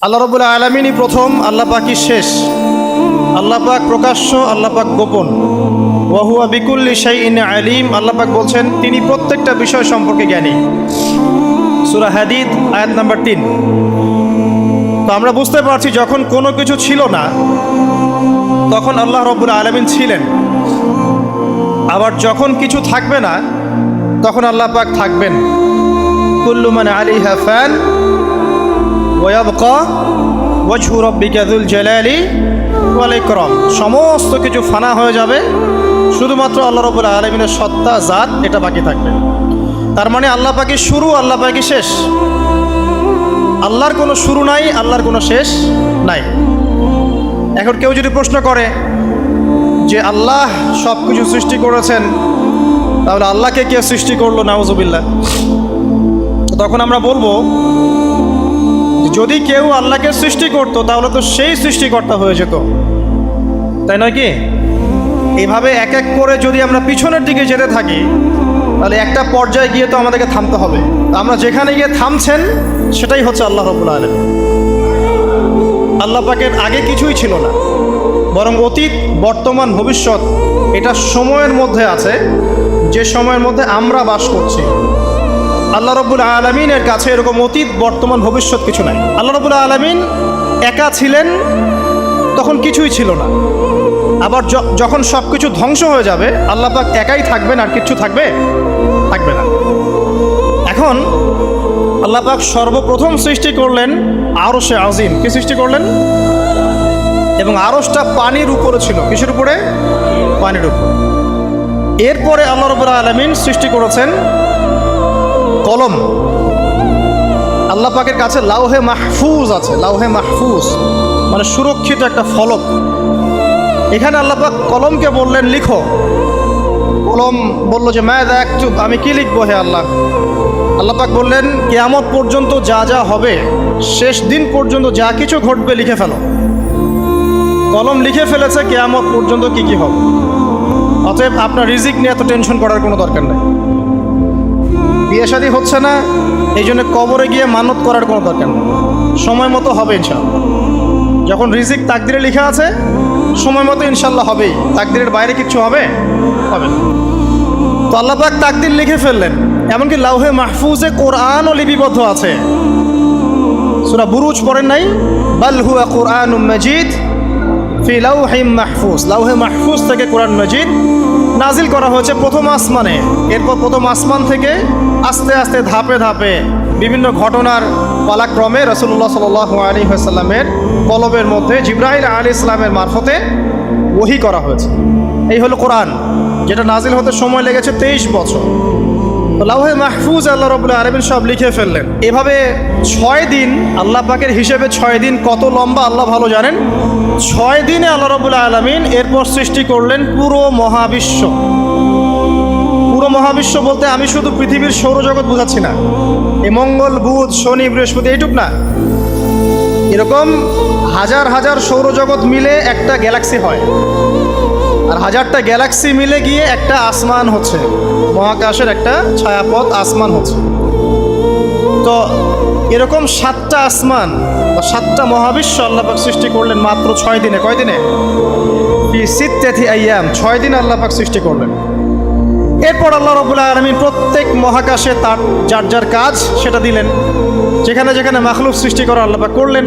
আল্লাহ রাব্বুল আলামিনই প্রথম, আল্লাহ পাকই শেষ। আল্লাহ পাক প্রকাশ্য, আল্লাহ পাক গোপন। ওয়া হুয়া বিকুল্লি শাইইন আলিম। আল্লাহ পাক বলছেন তিনি প্রত্যেকটা বিষয় সম্পর্কে জ্ঞানী। সূরা হাদীদ আয়াত নাম্বার 3। তো আমরা বুঝতে পারছি যখন কোনো কিছু ছিল না তখন আল্লাহ রাব্বুল আলামিন ছিলেন, আবার যখন কিছু থাকবে না তখন আল্লাহ পাক থাকবেন। কুল্লু মান আলাইহা ফান ওয়া ইয়াবকা ওয়াজহু রাব্বিকা যুল জালালি ওয়াল ইকরাম। সমস্ত কিছু ফানা হয়ে যাবে, শুধুমাত্র আল্লাহ রাব্বুল আলামিনের সত্তা, জাত এটা বাকি থাকবে। তার মানে আল্লাহ পাকই শুরু, আল্লাহ পাকই শেষ। আল্লাহর কোনো শুরু নাই, আল্লাহর কোনো শেষ নাই। এখন কেউ যদি প্রশ্ন করে যে আল্লাহ সব কিছু সৃষ্টি করেছেন, তাহলে আল্লাহকে কে সৃষ্টি করলো? নাউজুবিল্লাহ। তখন আমরা বলবো যদি কেউ আল্লাহকে সৃষ্টি করতো তাহলে তো সেই সৃষ্টিকর্তা হয়ে যেত, তাই নয় কি? এইভাবে এক এক করে যদি আমরা পিছনের দিকে যেতে থাকি তাহলে একটা পর্যায়ে গিয়ে তো আমাদেরকে থামতে হবে। আমরা যেখানে গিয়ে থামছেন সেটাই হচ্ছে আল্লাহ রাব্বুল আলামিন। আল্লাহ পাকের আগে কিছুই ছিল না, বরং অতীত, বর্তমান, ভবিষ্যৎ এটা সময়ের মধ্যে আছে, যে সময়ের মধ্যে আমরা বাস করছি। আল্লাহ রাব্বুল আলামিনের কাছে এরকম অতীত, বর্তমান, ভবিষ্যৎ কিছু নাই। আল্লাহ রাব্বুল আলামিন একা ছিলেন, তখন কিছুই ছিল না। আবার যখন সব কিছু ধ্বংস হয়ে যাবে আল্লাহ পাক একাই থাকবেন, আর কিছু থাকবে না। এখন আল্লাহ পাক সর্বপ্রথম সৃষ্টি করলেন আরশে আজিম। কি সৃষ্টি করলেন? এবং আরশটা পানির উপরে ছিল। কিসের উপরে? পানির উপরে। এরপরে আল্লাহ রাব্বুল আলামিন সৃষ্টি করেছেন কলম। আল্লাহ পাকের কাছে লাউহে মাহফুজ আছে। লাউহে মাহফুজ মানে সুরক্ষিত একটা ফলক। এখানে আল্লাহ পাক কলমকে বললেন লিখো। কলম বলল যে মাযা আকতুব, আমি কি লিখবো হে আল্লাহ? আল্লাহ পাক বললেন কিয়ামত পর্যন্ত যা যা হবে, শেষ দিন পর্যন্ত যা কিছু ঘটবে লিখে ফেলো। কলম লিখে ফেলেছে কিয়ামত পর্যন্ত কি কি হবে। অতএব আপনার রিজিক নিয়ে এত টেনশন করার কোনো দরকার নেই। বিয়ে শাদী হচ্ছে না, এই জন্য কবরে গিয়ে মানত করার কোনো দরকার নেই। সময় মতো হবে ইনশাআল্লাহ। যখন রিজিক তাকদিরে লেখা আছে সময় মতো ইনশাল্লাহ হবেই। তাকদিরের বাইরে কিচ্ছু হবে না। তো আল্লাহ পাক তাকদির লিখে ফেললেন। এমনকি লাউহে মাহফুজে কোরআনও লিপিবদ্ধ আছে। সূরা বুরুজ পড়েন নাই? বাল হুয়া কুরআনুম মাজিদ ফি লাউহিম মাহফুজ। লাউহে মাহফুজ থেকে কোরআন মাজিদ নাজিল করা হয়েছে প্রথম আসমানে। এরপর প্রথম আসমান থেকে আস্তে আস্তে ধাপে ধাপে বিভিন্ন ঘটনার পালাক্রমে রাসূলুল্লাহ সাল্লাল্লাহু আলাইহি ওয়াসাল্লামের কলবের মধ্যে জিবরাইল আলাইহিস সালামের মারফতে ওহী করা হয়েছে। এই হলো কোরআন, যেটা নাজিল হতে সময় লেগেছে 23 বছর। তো লাউহে মাহফুজ আল্লাহ রাব্বুল আলামিন সব লিখে ফেললেন। এভাবে 6 দিন, আল্লাহ পাকের হিসেবে 6 দিন কত লম্বা আল্লাহ ভালো জানেন। 6 দিনে আল্লাহ রাব্বুল আলামিন এরপর সৃষ্টি করলেন পুরো মহাবিশ্ব। পুরো মহাবিশ্ব বলতে আমি শুধু পৃথিবীর সৌরজগৎ বোঝাচ্ছি না। এই মঙ্গল, বুধ, শনি, বৃহস্পতি এইটুক না, এরকম হাজার হাজার সৌরজগৎ মিলে একটা গ্যালাক্সি হয়, আর হাজারটা গ্যালাক্সি মিলে গিয়ে একটা আসমান হচ্ছে, মহাকাশের একটা ছায়াপথ আসমান হচ্ছে। তো এরকম 7টা আসমান বা 7টা মহাবিশ্ব আল্লাহ পাক সৃষ্টি করলেন মাত্র 6 দিনে। কয় দিনে? ফি সিত্তাতি আইয়াম। 6 দিন আল্লাহ পাক সৃষ্টি করলেন। এরপর আল্লাহ রাব্বুল আলামিন প্রত্যেক মহাকাশে তার যার যার কাজ সেটা দিলেন। যেখানে যেখানে মাখলুক সৃষ্টি করা আল্লাহ পাক করলেন।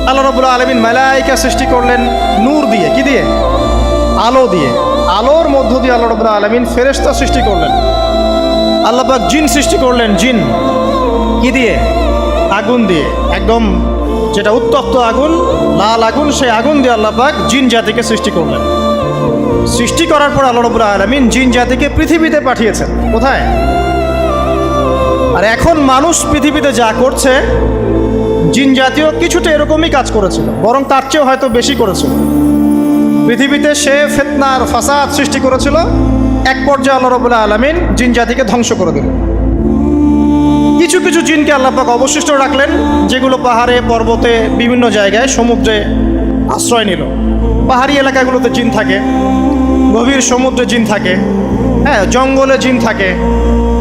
আল্লাহ রাব্বুল আলামিন মালায়েকা সৃষ্টি করলেন নূর দিয়ে। কি দিয়ে? আলো দিয়ে। আলোর মধ্য দিয়ে আল্লাহ রাব্বুল আলামিন ফেরেশতা সৃষ্টি করলেন। আল্লাহ পাক জিন সৃষ্টি করলেন। জিন কি দিয়ে? আগুন দিয়ে। একদম যেটা উত্তপ্ত আগুন, লাল আগুন, সেই আগুন দিয়ে আল্লাহ পাক জিন জাতিকে সৃষ্টি করলেন। সৃষ্টি করার পর আল্লাহ রাব্বুল আলামিন জিন জাতিকে পৃথিবীতে পাঠিয়েছেন। কোথায়? আর এখন মানুষ পৃথিবীতে যা করছে, জিন জাতীয় কিছুটা এরকমই কাজ করেছিল, বরং তার চেয়েও হয়তো বেশি করেছিল। পৃথিবীতে সে ফিতনা আর ফাসাদ সৃষ্টি করেছিল। এক পর্যায়ে আল্লাহ রাব্বুল আলামিন জিন জাতিকে ধ্বংস করে দিলেন। কিছু কিছু জিনকে আল্লাহ পাক অবশিষ্ট রাখলেন, যেগুলো পাহাড়ে, পর্বতে, বিভিন্ন জায়গায়, সমুদ্রে আশ্রয় নিল। পাহাড়ি এলাকাগুলোতে জিন থাকে, গভীর সমুদ্রে জিন থাকে, জঙ্গলে জিন থাকে।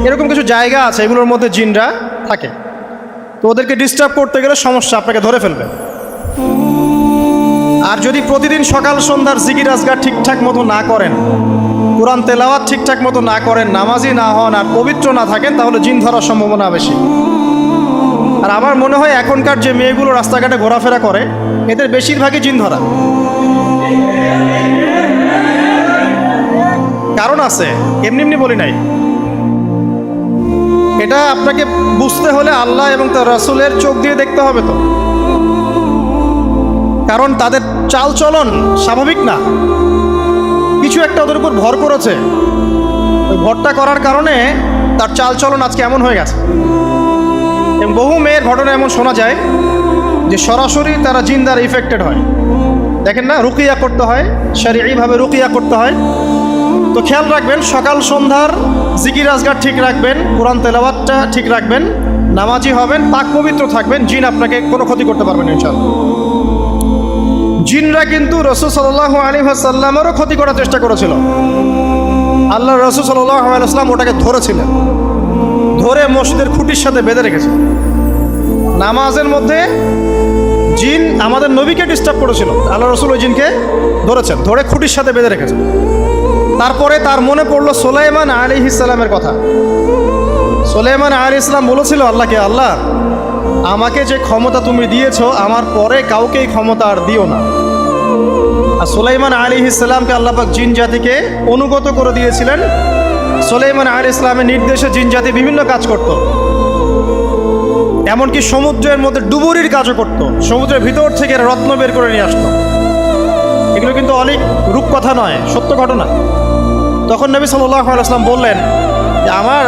এরকম কিছু জায়গা আছে, এগুলোর মধ্যে জিনরা থাকে। তো ওদেরকে ডিস্টার্ব করতে গেলে সমস্যা, আপনাকে ধরে ফেলবে। আর যদি প্রতিদিন সকাল সন্ধ্যার জিকির আজগার ঠিকঠাক মতো না করেন, কোরআন তেলাওয়াত ঠিকঠাক মতো না করেন, নামাজি না হন আর পবিত্র না থাকেন, তাহলে জিন ধরার সম্ভাবনা বেশি। আর আমার মনে হয় এখনকার যে মেয়েগুলো রাস্তাঘাটে ঘোরাফেরা করে, এদের বেশিরভাগই জিন ধরা। কারণ আছে, এমনি এমনি বলি নাই। এটা আপনাকে বুঝতে হলে আল্লাহ এবং তার রাসূলের চোখ দিয়ে দেখতে হবে তো, কারণ তাদের চাল চলন স্বাভাবিক না, কিছু একটা ওদের উপর ভর করেছে। ওই ভরটা করার কারণে তার চাল চলন আজকে এমন হয়ে গেছে। এবং বহু মেয়ের ঘটনা এমন শোনা যায় যে সরাসরি তারা জিন দ্বারা ইফেক্টেড হয়। দেখেন না, রুকিয়া করতে হয়, শরীয়ীভাবে রুকিয়া করতে হয়। তো খেয়াল রাখবেন, সকাল সন্ধ্যার জিকির আজগার ঠিক রাখবেন, কোরআন তেলাওয়াতটা ঠিক রাখবেন, নামাজি হবেন, পাক পবিত্র থাকবেন, জিন আপনাকে কোনো ক্ষতি করতে পারবেন না ইনশাআল্লাহ। জিনরা কিন্তু রাসূল সাল্লাল্লাহু আলাইহি ওয়াসাল্লামেরও ক্ষতি করার চেষ্টা করেছিল। আল্লাহ রাসূল সাল্লাল্লাহু আলাইহি ওয়াসাল্লাম ওটাকে ধরেছিলেন, ধরে মসজিদের খুঁটির সাথে বেঁধে রেখেছে। নামাজের মধ্যে জিন আমাদের নবীকে ডিস্টার্ব করেছিল, আল্লাহ রাসূল ওই জিনকে ধরেছেন, ধরে খুঁটির সাথে বেঁধে রেখেছেন। তারপরে তার মনে পড়লো সুলাইমান আলাইহিস সালামের কথা। সুলাইমান আলাইহিস সালাম বলেছিল আল্লাহকে, আল্লাহ আমাকে যে ক্ষমতা তুমি দিয়েছো, আমার পরে কাউকে এই ক্ষমতা আর দিও না। আর সুলাইমান আলাইহিস সালামকে আল্লাহ পাক জিন জাতিকে অনুগত করে দিয়েছিলেন। সুলাইমান আলাইহিস সালামের নির্দেশে জিন জাতি বিভিন্ন কাজ করত, এমনকি সমুদ্রের মধ্যে ডুবুরির কাজও করত, সমুদ্রের ভিতর থেকে রত্ন বের করে নিয়ে আসতো। এগুলো কিন্তু অনেক রূপকথা নয়, সত্য ঘটনা। তখন নবী সাল্লাল্লাহু আলাইহি ওয়াসাল্লাম বললেন যে আমার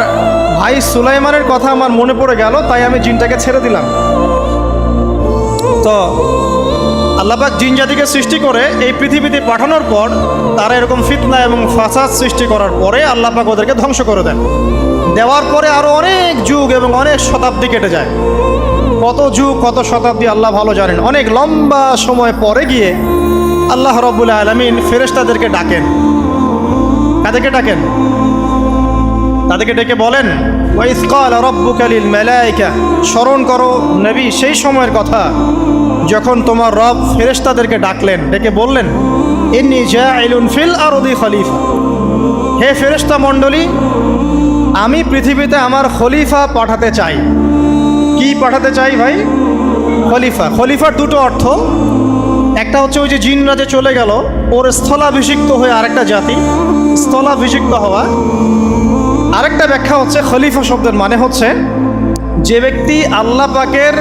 ভাই সুলাইমানের কথা আমার মনে পড়ে গেল, তাই আমি জিনটাকে ছেড়ে দিলাম। তো আল্লাহ পাক জিন জাতিকে সৃষ্টি করে এই পৃথিবীতে পাঠানোর পর তারা এরকম ফিতনা এবং ফাসাদ সৃষ্টি করার পরে আল্লাহ পাক ওদেরকে ধ্বংস করে দেন। দেওয়ার পরে আরও অনেক যুগ এবং অনেক শতাব্দী কেটে যায়। কত যুগ কত শতাব্দী আল্লাহ ভালো জানেন। অনেক লম্বা সময় পরে গিয়ে আল্লাহ রাব্বুল আলামিন ফেরেশতাদেরকে ডাকেন। কাদেরকে ডাকেন? তাদেরকে ডেকে বলেন, ওয়াইজ ক্বালা রাব্বুকা লিল মালায়েকা, স্মরণ করো নবী সেই সময়ের কথা যখন তোমার রব ফেরেশতাদেরকে ডাকলেন, ডেকে বললেন, ইন্নী জাইলুন ফিল আরদি খলিফা, হে ফেরেশতা মণ্ডলী, আমি পৃথিবীতে আমার খলিফা পাঠাতে চাই। কি পাঠাতে চাই ভাই? খলিফা। খলিফার দুটো অর্থ, একটা হচ্ছে ওই যে জিনরা যে চলে গেল, ওর স্থলাভিষিক্ত হয়ে আরেকটা জাতি, স্থলাভিষিক্ত হওয়া। আরেকটা ব্যাখ্যা হচ্ছে খলিফা শব্দের মানে হচ্ছে যে ব্যক্তি আল্লাহ পাকের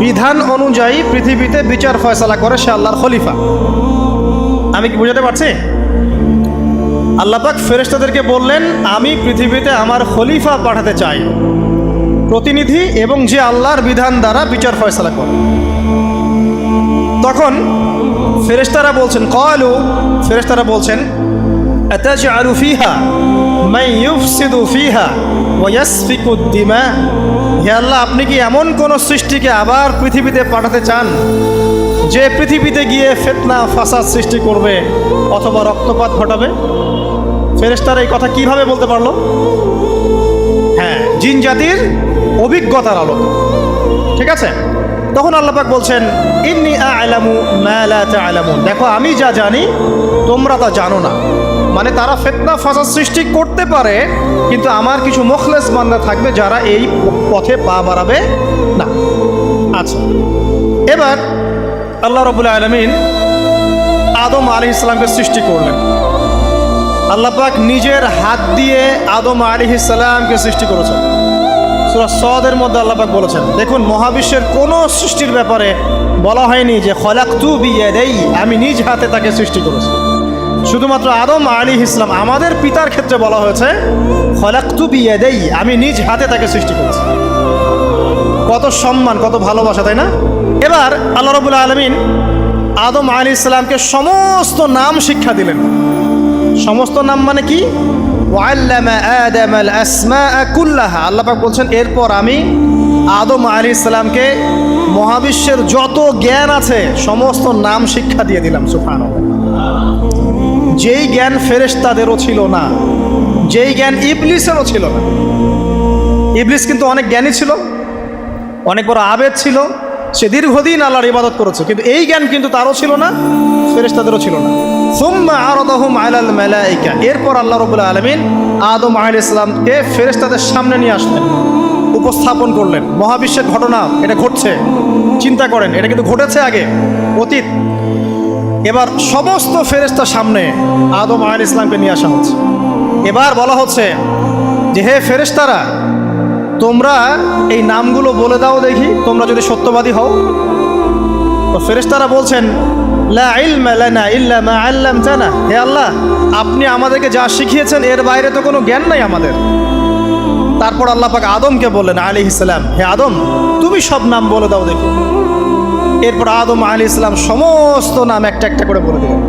বিধান অনুযায়ী পৃথিবীতে বিচার ফয়সালা করে, সে আল্লাহর খলিফা। আমি কি বুঝাতে পারছি? আল্লাহ পাক ফেরেশতাদেরকে বললেন, আমি পৃথিবীতে আমার খলিফা পাঠাতে চাই, প্রতিনিধি, এবং যে আল্লাহর বিধান দ্বারা বিচার ফয়সালা করে। তখন ফেরেশতারা বলছেন, ক্বালু, ফেরেশতারা বলছেন, আতাজআলু ফিহা মান ইউফসিদু ফিহা ওয়া ইয়াসফিকুদ দিমা, হে আল্লাহ, আপনি কি এমন কোন সৃষ্টিকে আবার পৃথিবীতে পাঠাতে চান যে পৃথিবীতে গিয়ে ফিতনা ফাসাদ সৃষ্টি করবে অথবা রক্তপাত ঘটাবে? ফেরেশতারা এই কথা কিভাবে বলতে পারলো? হ্যাঁ, জিন জাতির অভিজ্ঞতার আলোকে। ঠিক আছে? তখন আল্লাহ পাক বলছেন, ইন্নী আ'লামু মা লা তা'লামুন, দেখো আমি যা জানি তোমরা তা জানো না। মানে তারা ফিতনা ফাসাদ সৃষ্টি করতে পারে, কিন্তু আমার কিছু মুখলেস বান্দা থাকবে যারা এই পথে পা বাড়াবে না। আচ্ছা, এবার আল্লাহ রাব্বুল আলামিন আদম আলাইহিস সালামকে সৃষ্টি করলেন। আল্লাহ পাক নিজের হাত দিয়ে আদম আলাইহিস সালামকে সৃষ্টি করেছেন। সূরা সদের মধ্যে আল্লাহ পাক বলেছেন, দেখুন, মহাবিশ্বের কোনো সৃষ্টির ব্যাপারে বলা হয়নি যে খলাকতু বিয়াদাই, আমি নিজ হাতে তাকে সৃষ্টি করেছি। শুধুমাত্র আদম আলাইহিস সালাম, আমাদের পিতার ক্ষেত্রে বলা হয়েছে খলাকতু বিয়াদাই, আমি নিজ হাতে তাকে সৃষ্টি করেছি। কত সম্মান, কত ভালোবাসা, তাই না? এবার আল্লাহ রাব্বুল আলামিন আদম আলাইহিস সালামকে সমস্ত নাম শিক্ষা দিলেন। সমস্ত নাম মানে কি? ওয়াল্লামা আদামাল আসমাআ কুল্লাহা, আল্লাহ পাক বলছেন, এরপর আমি আদম আলাইহিস সালামকে মহাবিশ্বের যত জ্ঞান আছে সমস্ত নাম শিক্ষা দিয়ে দিলাম। সুবহানাল্লাহ। যেই জ্ঞান ফেরেশতাদেরও ছিল না, যেই জ্ঞান ইবলিসেরও ছিল না। ইবলিস কিন্তু অনেক জ্ঞানী ছিল, অনেক বড় আবেদ ছিল, সে দীর্ঘদিন আল্লাহর ইবাদত করেছে, কিন্তু এই জ্ঞান কিন্তু তারও ছিল না, ফেরেশতাদেরও ছিল না। সুম্মা আরাদাহুম আলাল মালাইকা, এরপর আল্লাহ রাব্বুল আলামিন আদম আলাইহিস সালামকে ফেরেশতাদের সামনে নিয়ে আসলেন, উপস্থাপন করলেন। মহাবিশ্বের ঘটনা, এটা ঘটছে, চিন্তা করেন, এটা কিন্তু ঘটেছে আগে, অতীত। এবার সমস্ত ফেরেশতার সামনে আদম আলাইহিস সালামকে নিয়ে আসা হচ্ছে। এবার বলা হচ্ছে যে হে ফেরেশতারা, তোমরা এই নামগুলো বলে দাও দেখি, তোমরা যদি সত্যবাদী হও। তো ফেরেশতারা বলছেন লা ইলমা লানা ইল্লা মা আল্লামতানা, হে আল্লাহ, আপনি আমাদেরকে যা শিখিয়েছেন এর বাইরে তো কোনো জ্ঞান নাই আমাদের। তারপর আল্লাহ পাক আদমকে বললেন আলাইহিস সালাম, হে আদম, তুমি সব নাম বলে দাও দেখি। এরপর আদম আলাইহিস সালাম সমস্ত নাম একটা একটা করে বলে দিলেন।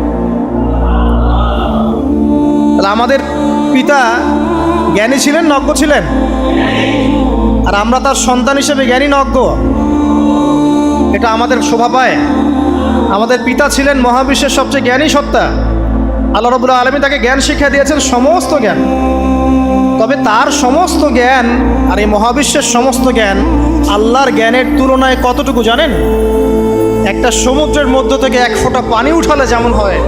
তাহলে আমাদের পিতা জ্ঞানী ছিলেন, নজ্ঞ ছিলেন? আর আমরা তার সন্তান হিসেবে জ্ঞানী নজ্ঞ, এটা আমাদের শোভা পায়? আমাদের পিতা ছিলেন মহাবিশ্বের সবচেয়ে জ্ঞানী সত্তা, আল্লাহ রাব্বুল আলামিন তাকে জ্ঞান শিক্ষা দিয়েছেন, সমস্ত জ্ঞান। তবে তার সমস্ত জ্ঞান আর এই মহাবিশ্বের সমস্ত জ্ঞান আল্লাহর জ্ঞানের তুলনায় কতটুকু জানেন? একটা সমুদ্রের মধ্য থেকে এক ফোঁটা পানি উঠালে যেমন হয়,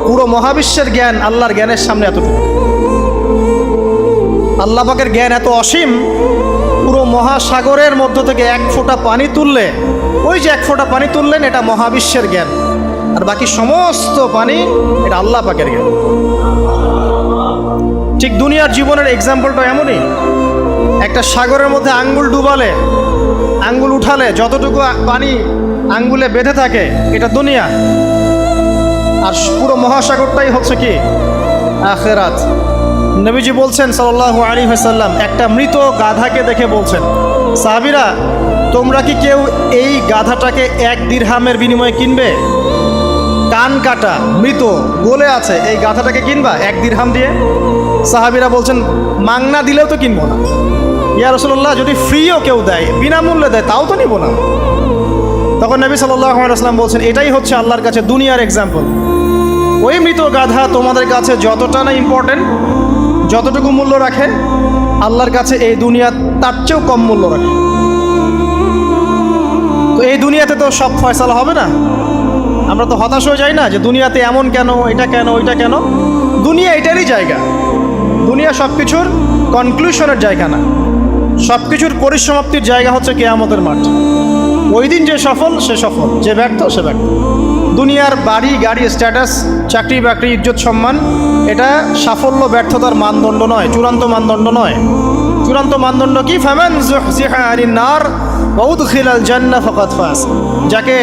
পুরো মহাবিশ্বের জ্ঞান আল্লাহর জ্ঞানের সামনে এতটুকু। আল্লাহ পাকের জ্ঞান এত অসীম, পুরো মহাসাগরের মধ্য থেকে এক ফোঁটা পানি তুললে, ওই যে এক ফোঁটা পানি তুললেন, এটা মহাবিশ্বের জ্ঞান, আর বাকি সমস্ত পানি এটা আল্লাহ পাকের জ্ঞান। ঠিক দুনিয়ার জীবনের এক্সাম্পলটা এমনই। একটা সাগরের মধ্যে আঙ্গুল ডুবালে, আঙ্গুল উঠালে যতটুকু পানি আঙ্গুলে বেঁধে থাকে, এটা দুনিয়া। আর পুরো মহাসাগরটাই হচ্ছে কি? আখিরাত। নবীজি বলছেন সাল্লাল্লাহু আলাইহি ওয়াসাল্লাম, একটা মৃত গাধাকে দেখে বলছেন, সাহাবীরা, তোমরা কি কেউ এই গাধাটাকে 1 দিরহামের বিনিময়ে কিনবে? কান কাটা, মৃত, গলে আছে, এই গাধাটাকে কিনবা 1 দিরহাম দিয়ে? সাহাবীরা বলছেন, মাংনা দিলেও তো কিনবো না। ইয়া রাসূলুল্লাহ, যদি ফ্রিও কেউ দেয়, বিনামূল্যে দেয়, তাও তো নিব না। তখন নবী সাল্লাল্লাহু আলাইহি ওয়াসাল্লাম বলছেন, এটাই হচ্ছে আল্লাহর কাছে দুনিয়ার এক্সাম্পল। ওই মৃত গাধা তোমাদের কাছে যতটা না ইম্পর্টেন্ট, যতটুকু মূল্য রাখে, আল্লাহর কাছে এই দুনিয়া তার চেয়েও কম মূল্য রাখে। তো এই দুনিয়াতে তো সব ফয়সালা হবে না। আমরা তো হতাশ হয়ে যাই না যে দুনিয়াতে এমন কেন, এটা কেন, ওইটা কেন। দুনিয়া এটারই জায়গা, দুনিয়া সব কিছুর কনক্লুশনের জায়গা না, সব কিছুর পরিসমাপ্তির জায়গা হচ্ছে কিয়ামতের মাঠ। ওই দিন যে সফল সে সফল, যে ব্যর্থ সে ব্যর্থ। দুনিয়ার বাড়ি গাড়ি, স্ট্যাটাস, চাকরি বাকরি, ইজ্জত সম্মান, এটা সাফল্য ব্যর্থতার মানদণ্ড নয়, চূড়ান্ত মানদণ্ড নয়। চূড়ান্ত মানদণ্ড কি? ফামান যুহজিহা আনিন নার ওয়া উদখিলাল জান্নাহ ফাকাদ ফাজ। যাকে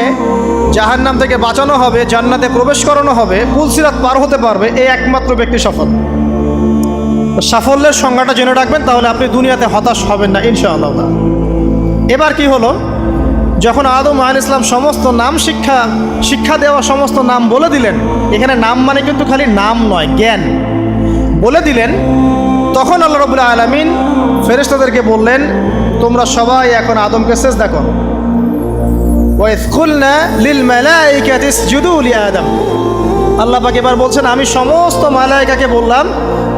জাহান্নাম থেকে বাঁচানো হবে, জান্নাতে প্রবেশ করানো হবে, পুলসিরাত পার হতে পারবে, এই একমাত্র ব্যক্তি সফল। সাফল্যের সংজ্ঞাটা জেনে রাখবেন, তাহলে আপনি দুনিয়াতে হতাশ হবেন না ইনশাআল্লাহ। এবার কি হলো, যখন আদম আলাইহিস সালাম সমস্ত নাম শিক্ষা দেওয়া সমস্ত নাম বলে দিলেন, এখানে নাম মানে কিন্তু খালি নাম নয়, জ্ঞান বলে দিলেন, তখন আল্লাহ রাব্বুল আলামিন ফেরেশতাদেরকে বললেন, তোমরা সবাই এখন আদমকে সিজদা করো। ওয়া ইয কুলনা লিল মালাইকাতি ইসজুদু লি আদম। আল্লাহ পাক এবার বলছেন, আমি সমস্ত মালায়েকাকে বললাম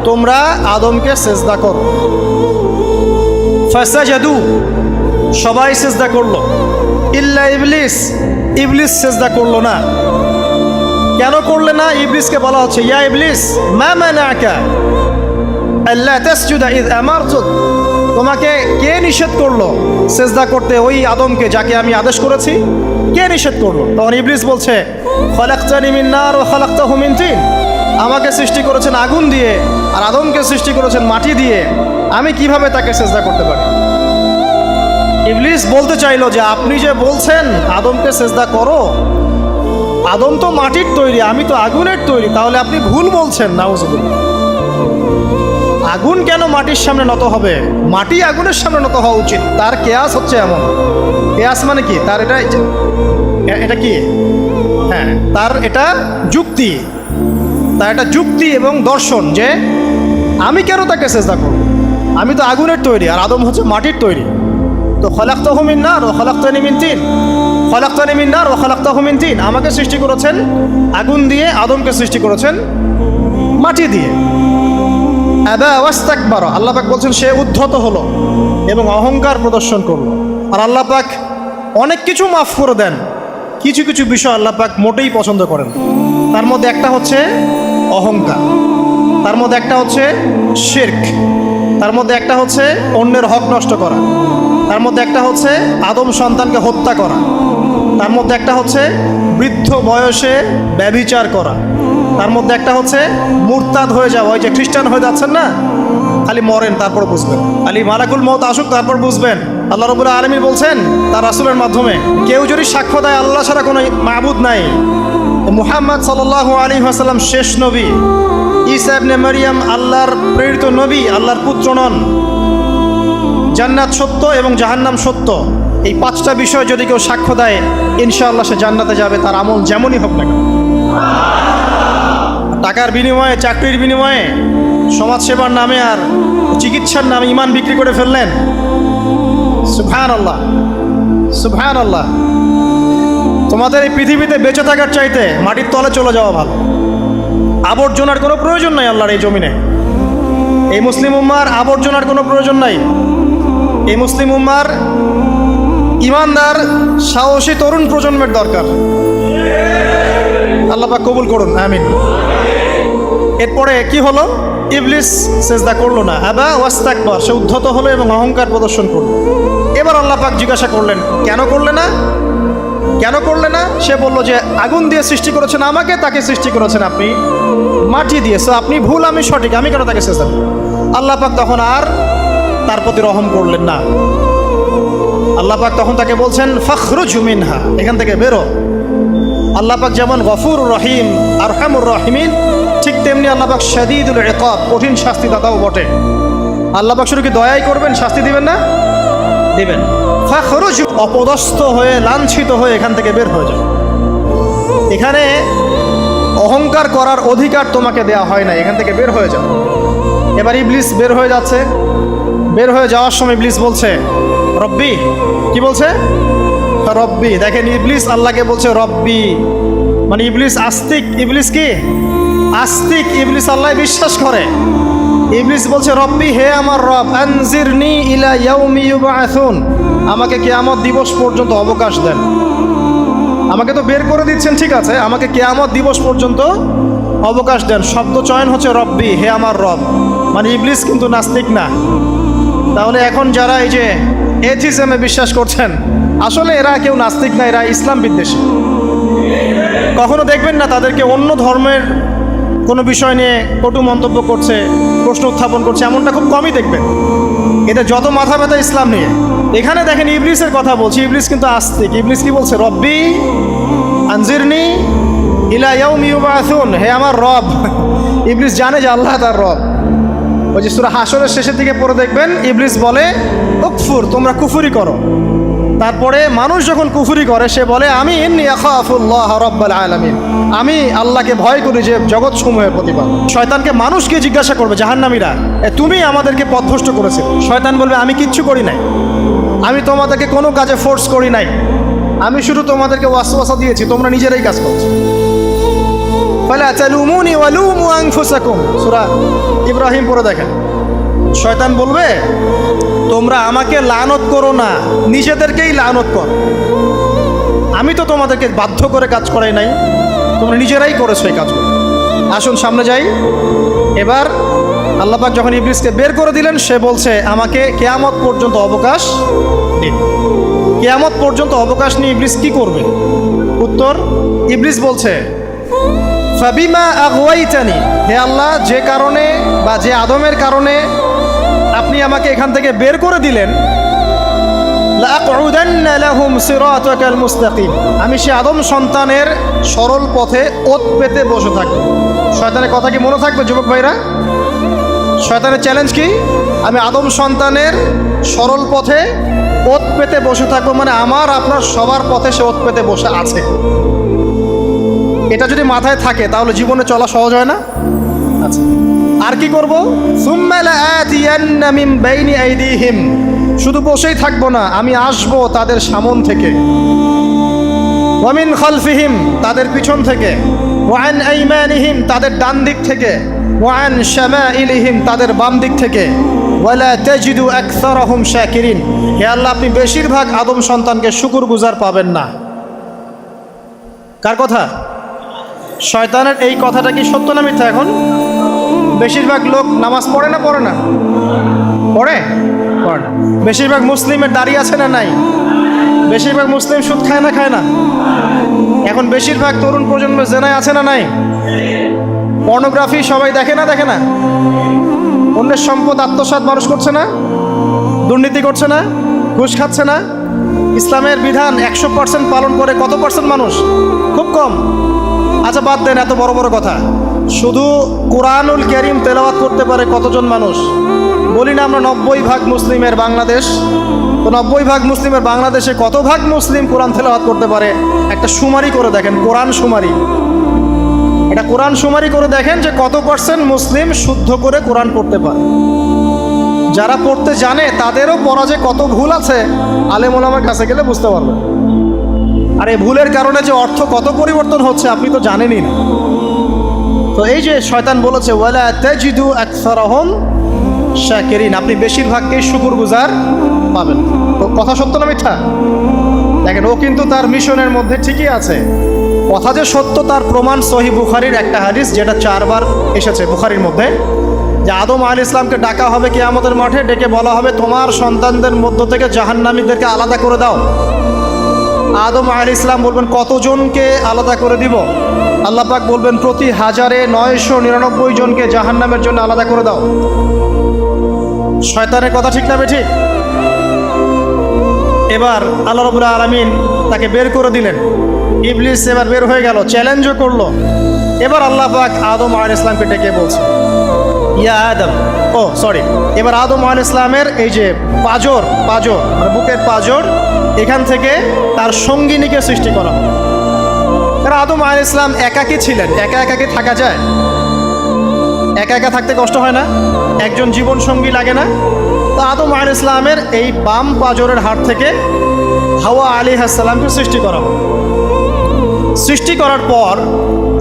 তোমরা আদমকে সিজদা করো। ফাসাজাদু, সবাই সিজদা করলো, ইল্লা ইবলিস, ইবলিস সিজদা করলো না। কেন করলে না? ইবলিসকে বলা হচ্ছে, ইয়া ইবলিস মা মানাকা আল্লা তাসজুদা ইয আমারতুক, তোমাকে কে নিষেধ করলো সিজদা করতে ওই আদমকে যাকে আমি আদেশ করেছি? কে নিষেধ করলো? তখন ইবলিস বলছে, খালাকতানি মিন নার ওয়া খালাকতাহু মিন তিন, আমাকে সৃষ্টি করেছেন আগুন দিয়ে আর আদমকে সৃষ্টি করেছেন মাটি দিয়ে, আমি কিভাবে তাকে সিজদা করতে পারি? ইবলিস বলতে চাইলো যে আপনি যে বলছেন আদমকে সিজদা করো, আদম তো মাটির তৈরি, আমি তো আগুনের তৈরি, তাহলে আপনি ভুল বলছেন। নাউজুবিল্লাহ। আগুন কেন মাটির সামনে নত হবে? মাটি আগুনের সামনে নত হওয়া উচিত। তার কেয়াস হচ্ছে এমন, কেয়াস মানে কি? তার এটা কি? হ্যাঁ, তার এটা যুক্তি, তার এটা যুক্তি এবং দর্শন যে আমি কেন তাকে সিজদা করব? আমি তো আগুনের তৈরি আর আদম হচ্ছে মাটির তৈরি। তো খালাকতাহু মিন নার ওয়া খালাকতানি মিন তিন, খালাকতানি মিন নার ওয়া খালাকতাহু মিন তিন, আমাকে সৃষ্টি করেছেন আগুন দিয়ে, আদমকে সৃষ্টি করেছেন মাটি দিয়ে। আবা ওয়াস্তাকবারা, আল্লাহ পাক বলছেন সে উদ্ধত হলো এবং অহংকার প্রদর্শন করলো। আর আল্লাহ পাক অনেক কিছু মাফ করে দেন, কিছু কিছু বিষয় আল্লাহ পাক মোটেই পছন্দ করেন। তার মধ্যে একটা হচ্ছে অহংকার, তার মধ্যে একটা হচ্ছে শিরক, তার মধ্যে একটা হচ্ছে অন্যের হক নষ্ট করা, তার মধ্যে একটা হচ্ছে আদম সন্তানকে হত্যা করা, তার মধ্যে একটা হচ্ছে বৃদ্ধ বয়সে ব্যভিচার করা, তার মধ্যে একটা হচ্ছে মুরতাদ হয়ে যাওয়া। ওই যে খ্রিস্টান হয়ে যাচ্ছেন না, খালি মরেন তারপর বুঝবেন, খালি মালাকুল মউত আসুক তারপর বুঝবেন। আল্লাহ রাব্বুল আলামিন বলছেন তার রাসূলের মাধ্যমে, কেউ যদি সাক্ষ্য দেয় আল্লাহ ছাড়া কোনো মাবুদ নাই, মুহাম্মদ সাল্লাল্লাহু আলাইহি ওয়াসাল্লাম শেষ নবী, ঈসা ইবনে মারইয়াম আল্লাহর প্রেরিত নবী, আল্লাহর পুত্র নন, জান্নাত সত্য এবং জাহান্নাম সত্য, এই পাঁচটা বিষয় যদি কেউ সাক্ষ্য দেয় ইনশাআল্লাহ সে জান্নাতে যাবে, তার আমল যেমনই হোক না কেন। টাকার বিনিময়ে, চাকরির বিনিময়ে, সমাজসেবার নামে আর চিকিৎসার নামে ঈমান বিক্রি করে ফেললেন, সুবহানাল্লাহ সুবহানাল্লাহ। তোমাদের এই পৃথিবীতে বেঁচে থাকার চাইতে মাটির তলে চলে যাওয়া ভালো। আবর্জনার কোনো প্রয়োজন নাই আল্লাহর এই জমিনে। এই মুসলিম উম্মার আবর্জনার কোনো প্রয়োজন নাই। এই মুসলিম উম্মার ইমানদার সাহসী তরুণ প্রজন্মের দরকার। আল্লাহ পাক কবুল করুন, আমিন। এরপরে কি হলো? ইবলিস সেজদা করলো না, আবা ওয়াস্তাকবার, সে উদ্ধত হলো এবং অহংকার প্রদর্শন করলো। এবার আল্লাহ পাক জিজ্ঞাসা করলেন, কেন করলে না, কেন করলে না? সে বলল যে আগুন দিয়ে সৃষ্টি করেছেন আমাকে, তাকে সৃষ্টি করেছেন আপনি মাটি দিয়ে, সো আপনি ভুল আমি সঠিক, আমি কেন তাকে সেজদা করব? আল্লাহ পাক তখন আর তার প্রতি রহম করলেন না। আল্লাহ পাক তখন তাকে বলছেন ফখরুজ মিনহা, এখান থেকে বেরো। আল্লাহ পাক যেমন গফুর রহিম আরহামুর রহিমিন, ঠিক তেমনি আল্লাহ পাক শাদীদুল ইকাব, কঠিন শাস্তি দাতাও বটে। আল্লাহ পাক শুধু কি দয়াই করবেন, শাস্তি দিবেন না? দিবেন। ফখরুজ, অপদস্থ হয়ে লাঞ্ছিত হয়ে এখান থেকে বের হয়ে যাও। এখানে অহংকার করার অধিকার তোমাকে দেওয়া হয় না, এখান থেকে বের হয়ে যাও। এবার ইবলিস বের হয়ে যাচ্ছে। বের হয়ে যাওয়ার সময় ইবলিস বলছে রব্বি, কি বলছে? রব্বি। দেখেন ইবলিস আল্লাহকে বলছে রব্বি, মানে ইবলিস আস্তিক। ইবলিস কি আস্তিক? ইবলিস আল্লাহ বিশ্বাস করে। ইবলিস বলছে রব্বি, হে আমার রব, আনজিরনি ইলা ইয়াউমি ইউবআসুন, আমাকে কিয়ামত দিবস পর্যন্ত অবকাশ দেন। আমাকে তো বের করে দিচ্ছেন, ঠিক আছে, আমাকে কিয়ামত দিবস পর্যন্ত অবকাশ দেন। শব্দ চয়ন হচ্ছে রব্বি, হে আমার রব, মানে ইবলিস কিন্তু নাস্তিক না। তাহলে এখন যারা এই যে এথিজমে বিশ্বাস করছেন, আসলে এরা কেউ নাস্তিক না, এরা ইসলাম বিদ্বেষী। কখনো দেখবেন না তাদেরকে অন্য ধর্মের কোনো বিষয় নিয়ে কটু মন্তব্য করছে, প্রশ্ন উত্থাপন করছে, এমনটা খুব কমই দেখবেন। এদের যত মাথা ব্যথা ইসলাম নিয়ে। এখানে দেখেন ইবলিসের কথা বলছি, ইবলিস কিন্তু আস্তিক। ইবলিস কি বলছে? রব্বি আনজিরনি ইলা ইয়াউমি ইউবআসুন, হে আমার রব। ইবলিস জানে যে আল্লাহ তার রব। ওই যে সূরা হাশরের শেষের দিকে পড়ে দেখবেন ইবলিস বলে উকফুর, তোমরা কুফরি করো। তারপরে মানুষ যখন কুফরি করে সে বলে আমি ইন্নী আখাফুল্লাহ রাব্বাল আলামিন, আমি আল্লাহকে ভয় করি যে জগৎ সমূহের প্রতিপালক। শয়তানকে মানুষকে জিজ্ঞাসা করবে জাহান্নামীরা, তুমি আমাদেরকে পথভ্রষ্ট করেছো। শয়তান বলবে আমি কিচ্ছু করি নাই, আমি তোমাদেরকে কোনো কাজে ফোর্স করি নাই, আমি শুধু তোমাদেরকে ওয়াসওয়াসা দিয়েছি, তোমরা নিজেরাই কাজ করছো। ফালা তালুমুনি ওয়ালুমু আনফুসাকুম, সূরা ইব্রাহিম পড়ে দেখেন। শয়তান বলবে তোমরা আমাকে লানত করো না, নিজেদেরকেই লানত করো, আমি তো তোমাদেরকে বাধ্য করে কাজ করাই নাই, তোমরা নিজেরাই করেছো এই কাজগুলো। আসুন সামনে যাই। এবার আল্লাহ পাক যখন ইবলিসকে বের করে দিলেন, সে বলছে আমাকে কিয়ামত পর্যন্ত অবকাশ দিন। কিয়ামত পর্যন্ত অবকাশ নিয়ে ইবলিস কি করবে? উত্তর, ইবলিস বলছে ফাবিমা আগওয়াইতানি, হে আল্লাহ, যে কারণে বা যে আদমের কারণে আপনি আমাকে এখান থেকে বের করে দিলেন, লাআকউদান্না লাহুম সিরাতাকাল মুস্তাকিম, আমি সে আদম সন্তানের সরল পথে ওত পেতে বসে থাকব। শয়তানের কথা কি মনে থাকবে যুবক ভাইরা? শয়তানের চ্যালেঞ্জ কি? আমি আদম সন্তানের সরল পথে ওত পেতে বসে থাকবো, মানে আমার আপনার সবার পথে সে ওত পেতে বসে আছে। এটা যদি মাথায় থাকে তাহলে জীবনে চলা সহজ হয় না? আচ্ছা, আর কি করবো? সুম্মা লাআতিয়ান্না মিন বাইনি আইদিহিম, শুধু বসেই থাকবো না, আমি আসবো তাদের সামন থেকে, ওয়া মিন খালফিহিম, তাদের পিছন থেকে, ওয়া আন আইমানিহিম, তাদের ডান দিক থেকে, ওয়া আন শামাইলিহিম, তাদের বাম দিক থেকে, ওয়ালা তাজিদু আকসারাহুম শাকিরিন, হে আল্লাহ আপনি বেশিরভাগ আদম সন্তানকে শুকরগুজার পাবেন না। কার কথা? শয়তানের এই কথাটা কি সত্য না মিথ্যা? এখন বেশিরভাগ লোক নামাজ পড়ে না পড়ে না? পড়ে পড়ে না। বেশিরভাগ মুসলিমের দাড়ি আছে না নাই? বেশিরভাগ মুসলিম সুদ খায় না খায় না? এখন বেশিরভাগ তরুণ প্রজন্মের জেনায় আছে না নাই? পর্নোগ্রাফি সবাই দেখে না দেখে না? অন্যের সম্পদ আত্মসাৎ মানুষ করছে না? দুর্নীতি করছে না? ঘুষ খাচ্ছে না? ইসলামের বিধান 100% পালন করে কত পার্সেন্ট মানুষ? খুব কম। আচ্ছা বাদ দেন এত বড় বড় কথা, শুধু কোরআনুল কারীম তেলাওয়াত করতে পারে কতজন মানুষ? বলি না আমরা 90% মুসলিমের বাংলাদেশ, তো 90% মুসলিমের বাংলাদেশে কত ভাগ মুসলিম কোরআন তেলাওয়াত করতে পারে? একটা শুমারি করে দেখেন, কোরআন শুমারি, এটা কোরআন শুমারি করে দেখেন যে কত পার্সেন্ট মুসলিম শুদ্ধ করে কোরআন পড়তে পারে। যারা পড়তে জানে তাদেরও পড়া যে কত ভুল আছে আলেম ওলামার কাছে গেলে বুঝতে পারবেন। আর এই ভুলের কারণে যে অর্থ কত পরিবর্তন হচ্ছে আপনি তো জানেনই না। তো এই যে শয়তান বলেছে ওয়ালা তাজিদু আকসারাহুম শাকিরিন, আপনি বেশিরভাগকেই শুকরগুজার পাবেন। তো কথা সত্য না মিথ্যা? দেখেন ও কিন্তু তার মিশনের মধ্যে ঠিকই আছে। কথা যে সত্য তার প্রমাণ সহিহ বুখারীর একটা হাদিস, যেটা 4 বার এসেছে বুখারীর মধ্যে, যে আদম আলাইহিস সালামকে ডাকা হবে কিয়ামতের মাঠে, ডেকে বলা হবে তোমার সন্তানদের মধ্য থেকে জাহান্নামীদেরকে আলাদা করে দাও। আদম আলাইহিস সালাম বলবেন কতজনকে আলাদা করে দিব? আল্লাহ পাক বলবেন প্রতি 1099 জনকে জাহান্নামের জন্য আলাদা করে দাও। শয়তানের কথা ঠিক না বেঠিক? এবার আল্লাহ রাব্বুল আলামিন তাকে বের করে দিলেন। ইবলিস এবার বের হয়ে গেল, চ্যালেঞ্জও করলো। এবার আল্লাহ পাক আদম আলাইহিস সালামকে ডেকে বলছে ইয়া আদম, এবার আদম আলাইহিস সালামের এই যে পাঁজর মানে বুকের পাঁজর, এখান থেকে তার সঙ্গিনীকে সৃষ্টি করা হয়। কারণ আদম আলাইহিস সালাম একাকী ছিলেন, একা কি থাকা যায়? একা থাকতে কষ্ট হয় না? একজন জীবন সঙ্গী লাগে না? তো আদম আলাইহিস সালামের এই বাম পাঁজরের হাড় থেকে হাওয়া আলাইহিস সালামকে সৃষ্টি করা হয়। সৃষ্টি করার পর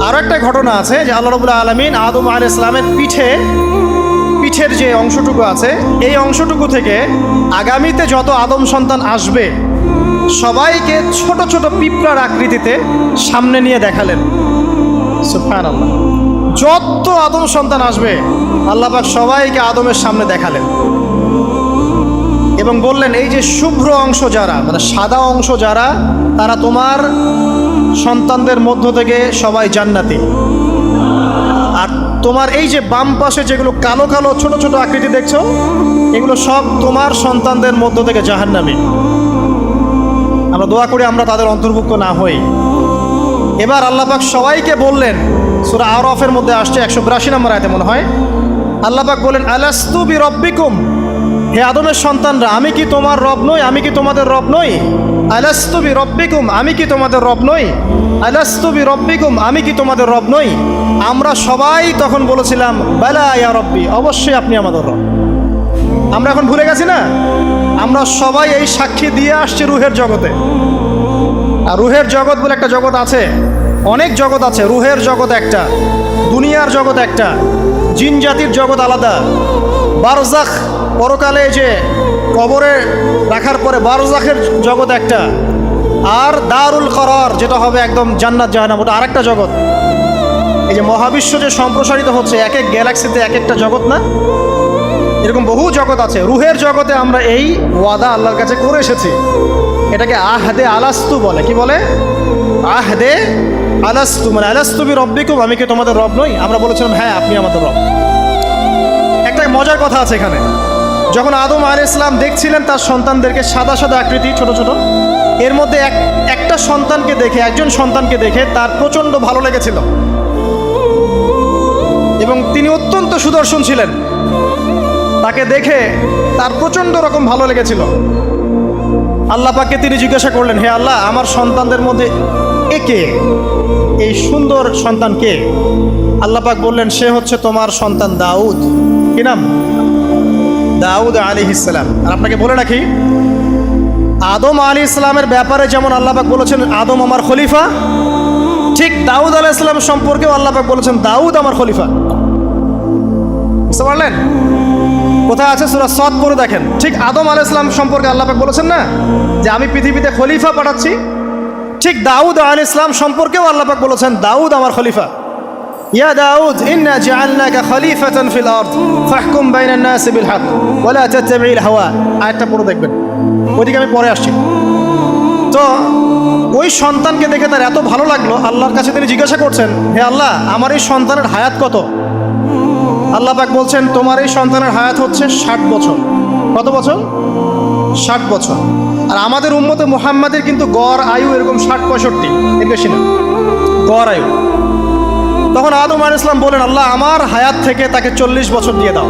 আরও একটা ঘটনা আছে যে আল্লাহ রাব্বুল আলামিন আদম আলাইহিস সালামের পিঠের যে অংশটুকু আছে, এই অংশটুকু থেকে আগামীতে যত আদম সন্তান আসবে সবাইকে ছোট ছোট পিঁপড়ার আকৃতিতে সামনে নিয়ে দেখালেন। সুবহানাল্লাহ। যত আদম সন্তান আসবে আল্লাহ পাক সবাইকে আদমের সামনে দেখালেন এবং বললেন এই যে শুভ্র অংশ যারা, মানে সাদা অংশ যারা, তারা তোমার সন্তানদের মধ্য থেকে সবাই জান্নাতি। আর তোমার এই যে বাম পাশে যেগুলো কালো কালো ছোট ছোট আকৃতি দেখছো, এগুলো সব তোমার সন্তানদের মধ্য থেকে জাহান্নামী। আমরা দোয়া করি আমরা তাদের অন্তর্ভুক্ত না হই। এবার আল্লাহ পাক সবাইকে বললেন, সূরা আরাফের মধ্যে আসছে 182 নম্বর আয়াতে মনে হয়, আল্লাহ পাক বলেন আলাস্তু বিরব্বিকুম, হে আদমের সন্তানরা আমি কি তোমার রব নই? আমি কি তোমাদের রব নই? আলাস্তু বিরব্বিকুম, আমি কি তোমাদের রব নই? আলাস্তু বিরব্বিকুম, আমি কি তোমাদের রব নই? আমরা সবাই তখন বলেছিলাম বালা ইয়া রব্বি, অবশ্যই আপনি আমাদের রব। আমরা এখন ভুলে গেছি না? আমরা সবাই এই সাক্ষী দিয়ে আসছি রুহের জগতে। আর রুহের জগৎ বলে একটা জগৎ আছে, অনেক জগৎ আছে। রুহের জগৎ একটা, দুনিয়ার জগৎ একটা, জিন জাতির জগৎ আলাদা, বারজাখ পরকালে যে কবরে রাখার পরে বারজাখের জগৎ একটা, আর দারুল করার যেটা হবে একদম জান্নাত জাহান্নাম, ওটা আরেকটা জগৎ। এই যে মহাবিশ্ব যে সম্প্রসারিত হচ্ছে, এক এক গ্যালাক্সিতে এক একটা জগৎ না, এরকম বহু জগৎ আছে। রুহের জগতে আমরা এই ওয়াদা আল্লাহর কাছে করে এসেছি, এটাকে আহদে আলাস্তু বলে। কি বলে? আহদে আলাস্তু, মানে আলাস্তু বি রব্বিকুম, আমি কি তোমাদের রব নই? আমরা বলেছিলাম হ্যাঁ আপনি আমাদের রব। একটা মজার কথা আছে এখানে, যখন আদম আলাইহিস সালাম দেখছিলেন তার সন্তানদেরকে সাদা সাদা আকৃতি ছোট ছোট, এর মধ্যে একটা সন্তানকে দেখে, একজন সন্তানকে দেখে তার প্রচণ্ড ভালো লেগেছিল এবং তিনি অত্যন্ত সুদর্শন ছিলেন। তাকে দেখে তার প্রচণ্ড রকম ভালো লেগেছিল। আল্লাহ পাককে তিনি জিজ্ঞাসা করলেন, হে আল্লাহ আমার সন্তানদের মধ্যে একে, এই সুন্দর সন্তান কে? আল্লাহ পাক বললেন সে হচ্ছে তোমার সন্তান দাউদ। কি নাম? দাউদ আলাইহিস সালাম। আর আপনাকে বলে রাখি, আদম আলাইহিস সালামের ব্যাপারে যেমন আল্লাহ পাক বলেছেন আদম আমার খলিফা, ঠিক দাউদ আলাইহিস সালাম সম্পর্কেও আল্লাহ পাক বলেছেন দাউদ আমার খলিফা। বুঝতে পারলেন? কোথায় আছে? সূরা সদ পড়ে দেখেন। ঠিক আদম আলাইহিস সালাম সম্পর্কে আল্লাহ পাক বলেছেন না যে আমি পৃথিবীতে খলিফা পাঠাচ্ছি, ঠিক দাউদ আলাইহিস সালাম সম্পর্কেও আল্লাহ পাক বলেছেন দাউদ আমার খলিফা। ইয়া দাউদ ইন্না জাআলনাকা খলিফাতান ফিল আরদ ফাহকুম বাইনান নাসি বিল হক ওয়া লা তাত্তাবি'ল হাওয়া। আয়াতটা পড়ে দেখবেন, ওইদিকে আমি পরে আসছি। তো ওই সন্তানকে দেখে তার এত ভালো লাগলো, আল্লাহর কাছে তিনি জিজ্ঞাসা করছেন, হে আল্লাহ আমার এই সন্তানের হায়াত কত? আল্লাহ পাক বলছেন তোমার এই সন্তানের হায়াত হচ্ছে 60 বছর। কত বছর? 60 বছর। আর আমাদের উম্মতে মুহাম্মাদের কিন্তু গড় আয়ু এরকম 60-65, এর বেশি না গড় আয়ু। তখন আদম আলাইহিস সালাম বলেন, আল্লাহ আমার হায়াত থেকে তাকে 40 বছর দিয়ে দাও,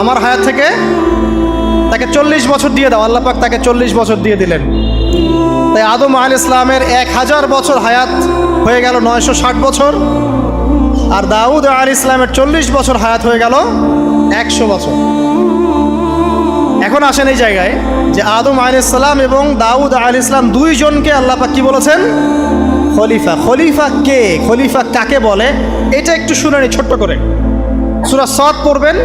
আমার হায়াত থেকে তাকে 40 বছর দিয়ে দাও। আল্লাহ পাক তাকে 40 বছর দিয়ে দিলেন। তাই আদম আলাইহিস সালামের 1000 বছর হায়াত হয়ে গেল 960 বছর, আর দাউদ আলাইহিস সালামের 40 বছর হায়াত হয়ে গেল 100 বছর। এখন আসেন এই জায়গায় যে আদম আলাইহিস সালাম এবং দাউদ আলাইহিস সালাম দুইজনকে আল্লাহ পাক কি বলেছেন? খলিফা। খলিফা কে? খলিফা কাকে বলে? এটা একটু শুনে নি ছোট্ট করে। সূরা সদ পড়বেন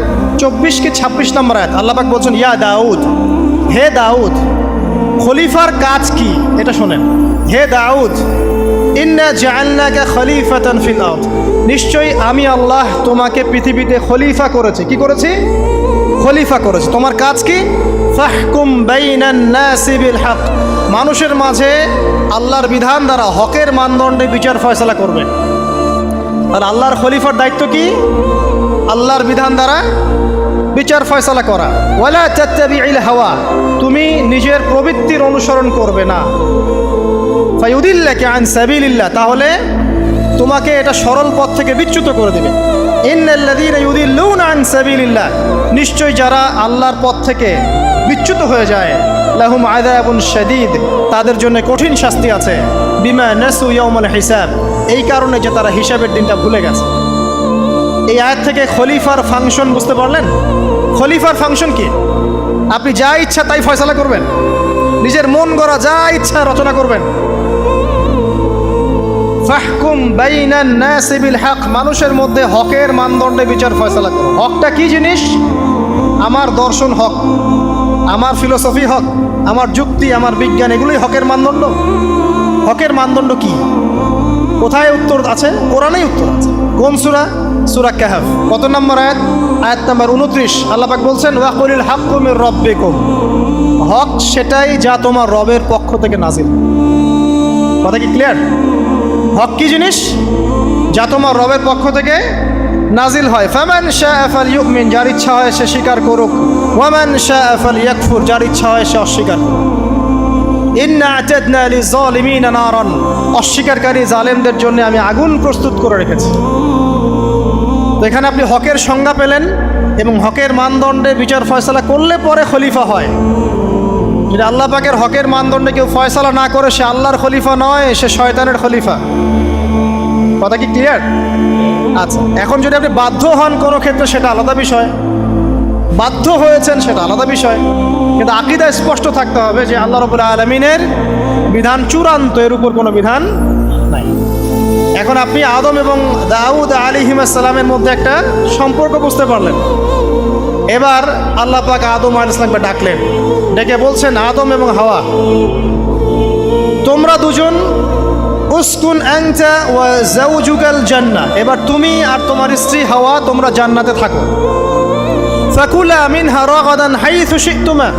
24 কি 26 নম্বর আয়াত। আল্লাহ পাক বলছেন ইয়া দাউদ, হে দাউদ খলিফার কাজ কি এটা শোনেন। হে দাউদ ইন্না জাআলনাকা খলিফাতান ফিল আরদ, নিশ্চয়ই আমি আল্লাহ তোমাকে পৃথিবীতে খলিফা করেছি। কি করেছি? খলিফা করেছি। তোমার কাজ কি? ফাহকুম বাইনান নাসি বিল হক, মানুষের মাঝে আল্লাহর বিধান দ্বারা হকের মানদণ্ডে বিচার ফয়সালা করবে। আর আল্লাহর খলিফার দায়িত্ব কি? আল্লাহর বিধান দ্বারা বিচার ফয়সালা করা। ওয়ালা তাত্তাবি'ল হাওয়া, তুমি নিজের প্রবৃত্তির অনুসরণ করবে না। ফায়ুদিল্লাকা আন সাবিলিল্লাহ, তাহলে তোমাকে এটা সরল পথ থেকে বিচ্যুত করে দেবে। ইন্নাল্লাযীনা ইউদিল্লুনা আন সাবিলিল্লাহ, নিশ্চয় যারা আল্লাহর পথ থেকে বিচ্যুত হয়ে যায়, লাহুম আযাবুন শাদীদ, তাদের জন্য কঠিন শাস্তি আছে। বিমা নাসু ইয়াউমাল হিসাব, এই কারণে যে তারা হিসাবের দিনটা ভুলে গেছে। এই আয়াত থেকে খলিফার ফাংশন বুঝতে পারলেন? খলিফার ফাংশন কি? আপনি যা ইচ্ছা তাই ফয়সালা করবেন, নিজের মন গড়া যা ইচ্ছা রচনা করবেন। ফাহকুম বাইনান নাসি বিল হক, মানুষের মধ্যে হকের মানদণ্ডে বিচার ফয়সালা করো। হকটা কি জিনিস? আমার দর্শন হক, আমার ফিলোসফি হক, আমার যুক্তি, আমার বিজ্ঞান, এগুলোই হকের মানদণ্ড। হকের মানদণ্ড কি? কোথায় উত্তর আছে? কোরআনেই উত্তর আছে। কোন সূরা? সূরা কাহফ। কত নম্বর আয়াত? আয়াত নম্বর 29। আল্লাহ পাক বলছেন ওয়াকুলিল হাক্কু মির রাব্বিকুম, হক সেটাই যা তোমার রবের পক্ষ থেকে নাজিল। কথা কি ক্লিয়ার? হক কি জিনিস? যা তোমার রবের পক্ষ থেকে নাজিল হয়। ফামান শাআ ফালইউমিন, যার ইচ্ছা হয় সে স্বীকার করুক। ওয়ামান শাআ ফালইয়াকফুর, যার ইচ্ছা হয় সে অস্বীকার করুক। ইন্না আ'তাদনা লিয-যালিমিনা নারান, অস্বীকারী জালেমদের জন্য আমি আগুন প্রস্তুত করে রেখেছি। তো এখানে আপনি হকের সংজ্ঞা পেলেন এবং হকের মানদণ্ডে বিচার ফয়সালা করলে পরে খলিফা হয়। যদি আল্লাহ পাকের হকের মানদণ্ডে কেউ ফয়সালা না করে সে আল্লাহর খলিফা নয়, সে শয়তানের খলিফা। কথা কি ক্লিয়ার? আচ্ছা, এখন যদি আপনি বাধ্য হন কোনো ক্ষেত্রে সেটা আলাদা বিষয়, বাধ্য হয়েছেন সেটা আলাদা বিষয়, কিন্তু আকীদা স্পষ্ট থাকতে হবে যে আল্লাহ রাব্বুল আলামিনের বিধান চূড়ান্ত, এর উপর কোনো বিধান নাই। এখন আপনি আদম এবং দাউদ আলাইহিস সালামের মধ্যে একটা সম্পর্ক বুঝতে পারলেন। এবার আল্লাহ পাক আদম আলাইহিস সালামকে ডাকলেন, ডেকে বলছেন আদম এবং হাওয়া, তোমরা দুজন উসকুন আনতা ওয়া যাওজুকাল জান্নাহ, এবার তুমি আর তোমার স্ত্রী হাওয়া তোমরা জান্নাতে থাকো। ফাকুলা মিনহা রাগাদান হাইথু শি'তুমা,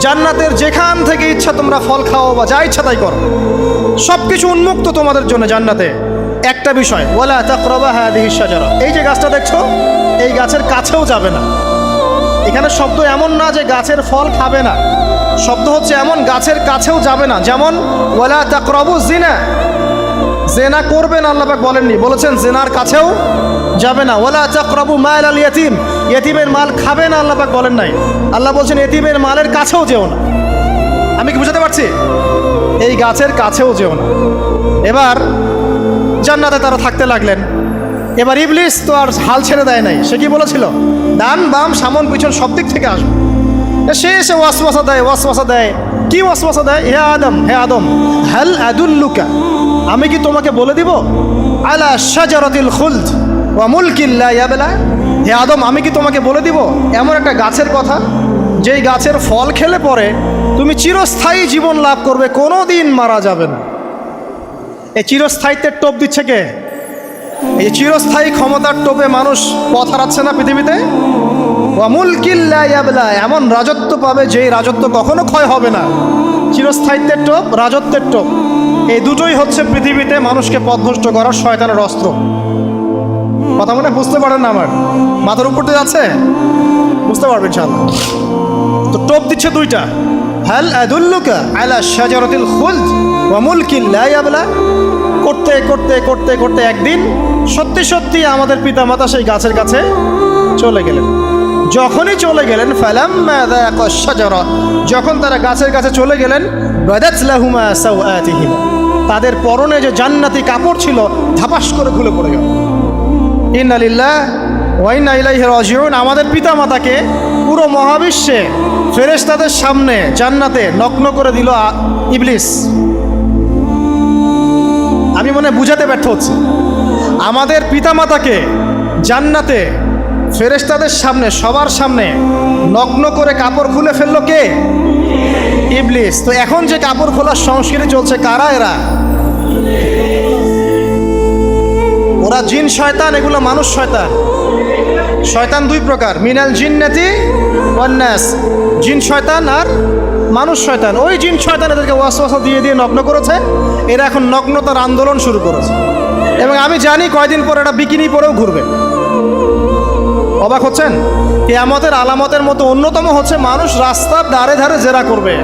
জান্নাতের যেখান থেকে ইচ্ছা তোমরা ফল খাও বা যা ইচ্ছা তাই করো, সব কিছু উন্মুক্ত তোমাদের জন্য জান্নাতে। একটা বিষয়, ওয়ালা তাকরাবা হাদিহিশ শাজারা, এই যে গাছটা দেখছো এই গাছের কাছেও যাবে না। এখানে শব্দ এমন না যে গাছের ফল খাবে না, শব্দ হচ্ছে এমন গাছের কাছেও যাবে না। যেমন ওয়ালা তাকরাবু জিনা, জেনা করবে না আল্লাহ পাক বলেননি, বলেছেন জেনার কাছেও যাবে না। ওয়ালা তাকরাবু মাল আল ইয়াতিম, ইয়াতিমের মাল খাবে না আল্লাহ পাক বলেন নাই, আল্লাহ বলছেন ইয়াতিমের মালের কাছেও যেও না। আমি কি বুঝাতে পারছি? এই গাছের কাছেও যেও না। এবার জান্নাতে তারা থাকতে লাগলেন। এবার ইবলিস তো আর হাল ছেড়ে দেয় নাই, সে কি বলেছিল? ডান বাম সামন পিছন সব দিক থেকে আসবে। সে এসে ওয়াসওয়াসা দেয়। কি ওয়াসওয়াসা দেয়? হে আদম হাল আদুল্লুকা, আমি কি তোমাকে বলে দিব আলা শাজারাতিল খুলদ ওয়া মুলকিন লা ইয়াবলা, হে আদম, আমি কি তোমাকে বলে দিব এমন একটা গাছের কথা, যেই গাছের ফল খেলে পরে তুমি চিরস্থায়ী জীবন লাভ করবে, কোনো দিন মারা যাবে না। এই চিরস্থায়িত্বের টোপ দিচ্ছে কে? এই চিরস্থায়ী ক্ষমতার টোপে মানুষ পথ হারাচ্ছে না পৃথিবীতে। ওয়ামুলকিল লা ইয়াবলা, এমন রাজত্ব পাবে যেই রাজত্ব কখনো ক্ষয় হবে না। চিরস্থায়িত্বের টোপ, রাজত্বের টোপ, এই দুটোই হচ্ছে পৃথিবীতে মানুষকে পথভ্রষ্ট করার শয়তানের অস্ত্র। কথা মনে বুঝতে পারেন না? আমার মাথার উপর দিয়ে যাচ্ছে, বুঝতে পারবেন ইনশাআল্লাহ। তো টোপ দিচ্ছে দুইটা, হাল আদুল্লুকা আলা শাজারাতিল খুলদ ওয়া মুলকিন লা ইয়াবলা। করতে করতে করতে করতে একদিন সত্যি সত্যি আমাদের পিতামাতা সেই গাছের কাছে চলে গেলেন। যখনই চলে গেলেন, ফালাম্মা যাকা শাজারা, যখন তারা গাছের কাছে চলে গেলেন, বাদাত লাহুমা সাওআতিহিমা, তাদের পরনে যে জান্নাতি কাপড় ছিল ধাপাস করে খুলে পড়ে গেল। ইন্না লিল্লাহ ওয়া ইন্না ইলাইহি রাজিউন। আমাদের পিতামাতাকে পুরো মহাবিশ্বে ফেরেশতাদের সামনে জান্নাতে নগ্ন করে দিল ইবলিস। আমি মনে বুঝাতে ব্যর্থ হচ্ছি। আমাদের পিতামাতাকে জান্নাতে ফেরেশতাদের সামনে, সবার সামনে নগ্ন করে কাপড় খুলে ফেললো কে? ইবলিস। তো এখন যে কাপড় খোলার সংস্কৃতি চলছে, কারা এরা? ওরা জিন শয়তান, এগুলো মানুষ শয়তান। শয়তান দুই প্রকার, মিনাল জিন্নাতি ওয়ান নাস, জিন শয়তান আর মানুষ শয়তান। ওই জিন শয়তান এদেরকে ওয়াসওয়াসা দিয়ে দিয়ে নগ্ন করেছে। এরা এখন নগ্নতার আন্দোলন শুরু করেছে, এবং আমি জানি কয়দিন পর এটা বিকিনি পরেও ঘুরবে। অবাক হচ্ছেন? কিয়ামতের আলামতের মতো অন্যতম হচ্ছে মানুষ রাস্তার ধারে ধারে জেনা করবে,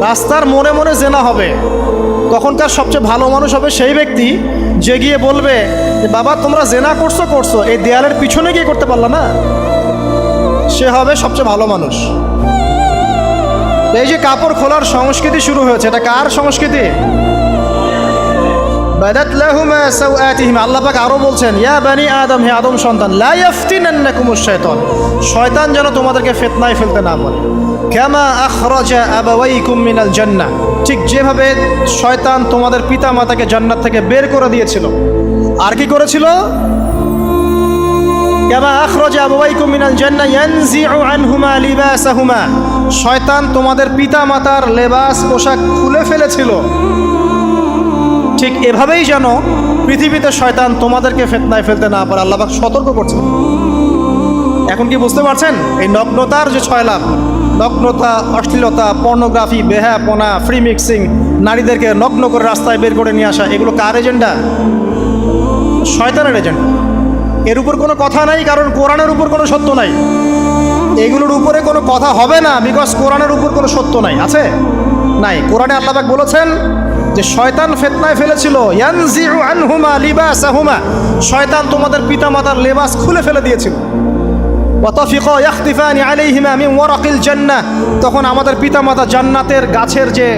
রাস্তার মোড়ে মোড়ে জেনা হবে। তখনকার সবচেয়ে ভালো মানুষ হবে সেই ব্যক্তি যে গিয়ে বলবে, বাবা তোমরা জেনা করছো করছো, এই দেয়ালের পিছনে গিয়ে করতে পারলা না। সে হবে সবচেয়ে ভালো মানুষ। এই যে কাপড় খোলার সংস্কৃতি শুরু হয়েছে, এটা কার সংস্কৃতি? বাদাত লাহুমা সাওআতিহিমা। আল্লাহ পাক আরো বলছেন, ইয়া বানি আদম, হে আদম সন্তান, লা ইয়াফতিনান্নাকুমুশ শাইতান, শয়তান যেন তোমাদেরকে ফিতনায় ফেলতে না পারে। কামা আখরাজা আবাওয়াইকুম মিনাল জান্নাহ, ঠিক যেভাবে শয়তান তোমাদের পিতা মাতাকে জান্নাত থেকে বের করে দিয়েছিল। আর কি করেছিল? কামা আখরাজা আবাওয়াইকুম মিনাল জান্নাহ ইয়ানজিউ আনহুমা লিবাসাহুমা, শয়তান তোমাদের পিতা মাতার লেবাস পোশাক খুলে ফেলেছিল। ঠিক এভাবেই যেন পৃথিবীতে শয়তান তোমাদেরকে ফিতনায় ফেলতে না পারে, আল্লাহ পাক সতর্ক করছেন। এখন কি বুঝতে পারছেন? এই নগ্নতার যে 6 লাভ, নগ্নতা, অশ্লীলতা, পর্নোগ্রাফি, বেহায়াপনা, ফ্রি মিক্সিং, নারীদেরকে নগ্ন করে রাস্তায় বের করে নিয়ে আসা, এগুলো কার এজেন্ডা? শয়তানের এজেন্ডা। এর উপর কোনো কথা নাই, কারণ কোরআনের উপর কোনো সত্য নাই। এগুলোর উপরে কোনো কথা হবে না, বিকজ কোরআনের উপর কোনো সত্য নাই। আছে? নাই। কোরআনে আল্লাহ পাক বলেছেন যে শয়তান ফিতনায় ফেলেছিল, ইয়ানজিউ আনহুমা লিবাসাহুমা, শয়তান তোমাদের পিতামাতার লেবাস খুলে ফেলে দিয়েছিল। ওয়াতাফিকা ইয়াখতিফানি আলাইহিমা মিন ওয়ারাকিল জান্নাহ, তখন আমাদের পিতামাতা জান্নাতের গাছের যে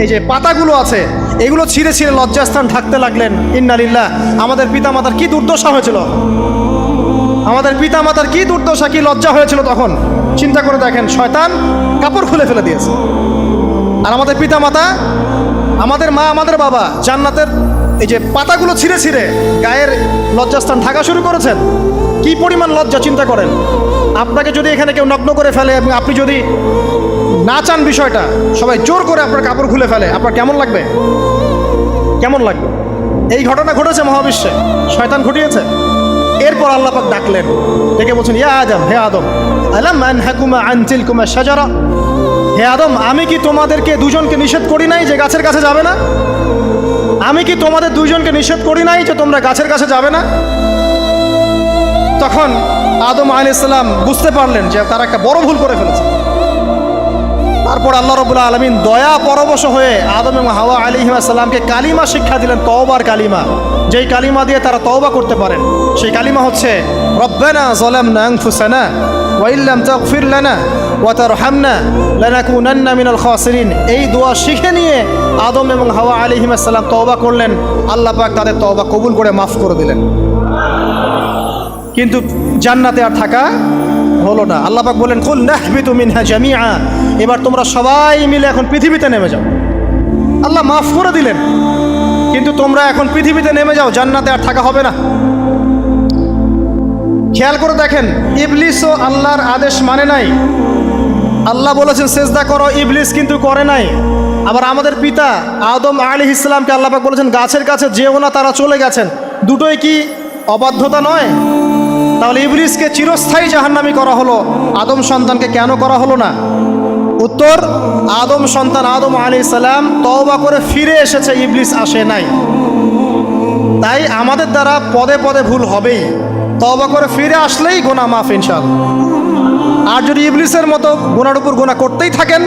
এই যে পাতাগুলো আছে এগুলো ছিঁড়ে ছিঁড়ে লজ্জাস্থান ঢাকতে লাগলেন। ইন্না লিল্লাহ। আমাদের পিতামাতার কি দুর্দশা হয়েছিল, আমাদের পিতামাতার কি দুর্দশা, কি লজ্জা হয়েছিল তখন। চিন্তা করে দেখেন, শয়তান কাপড় খুলে ফেলে দিয়েছে, আর আমাদের পিতামাতা, আমাদের মা, আমাদের বাবা জান্নাতের এই যে পাতাগুলো ছিঁড়ে ছিঁড়ে গায়ের লজ্জাস্থান ঢাকা শুরু করেছেন। কি পরিমাণ লজ্জা চিন্তা করেন। আপনাকে যদি এখানে কেউ নগ্ন করে ফেলে এবং আপনি যদি না চান বিষয়টা, সবাই জোর করে আপনার কাপড় খুলে ফেলে, আপনার কেমন লাগবে? কেমন লাগবে? এই ঘটনা ঘটেছে মহাবিশ্বে, শয়তান ঘটিয়েছে। এরপর আল্লাহ পাক ডাকলেন, ডেকে বলছেন, ইয়া আদম, হে আদম, আলাম আনহাকুমা আন তিলকুমা শাজারা, হে আদম, আমি কি তোমাদেরকে দুজনকে নিষেধ করি নাই যে গাছের কাছে যাবে না? আমি কি তোমাদের দুইজনকে নিষেধ করি নাই যে তোমরা গাছের কাছে যাবে না? তখন আদম আলাইহিস সালাম বুঝতে পারলেন যে তারা একটা বড় ভুল করে ফেলেছে। তারপর আল্লাহ রাব্বুল আলামিন দয়া পরবশ হয়ে আদম এবং হাওয়া আলাইহিস সালামকে কালিমা শিক্ষা দিলেন, তওবার কালিমা, যেই কালিমা দিয়ে তারা তওবা করতে পারেন। সেই কালিমা হচ্ছে রব্বানা যালামনা আনফুসানা ওয়া ইল্লাম তাগফির লানা ওয়া তারহামনা লানাকুনান্না মিনাল খাসিরিন। এই দোয়া শিখে নিয়ে আদম এবং হাওয়া আলাইহিস সালাম তওবা করলেন। আল্লাহ পাক তাদের তওবা কবুল করে মাফ করে দিলেন। কিন্তু জান্নাতে আর থাকা হলো না। আল্লাহ পাক বলেন, কুল নাহবিতু মিনহা জামিআ, এবার তোমরা সবাই মিলে এখন পৃথিবীতে নেমে যাও। আল্লাহ মাফ করে দিলেন, কিন্তু তোমরা এখন পৃথিবীতে নেমে যাও, জান্নাতে আর থাকা হবে না। খেয়াল করে দেখেন, ইবলিসও আল্লাহর আদেশ মানে নাই। আল্লাহ বলেছেন সেজদা করো, ইবলিস কিন্তু করে নাই। আবার আমাদের পিতা আদম আলাইহিস সালামকে আল্লাহ পাক বলেছেন গাছের কাছে যেও না, তারা চলে গেছেন। দুটোই কি অবাধ্যতা নয়? তাহলে ইবলিসকে চিরস্থায়ী জাহান্নামী করা হলো, আদম সন্তানকে কেন করা হলো না? উত্তর, আদম সন্তান আদম আলাইহিস সালাম তওবা করে ফিরে এসেছে, ইবলিস আসে নাই। তাই আমাদের দ্বারা পদে পদে ভুল হবেই, তওবা করে ফিরে আসলেই গুনাহ মাফ ইনশাআল্লাহ। আর যদি ইবলিসের মতো গুনার উপর গুনাহ করতেই থাকেন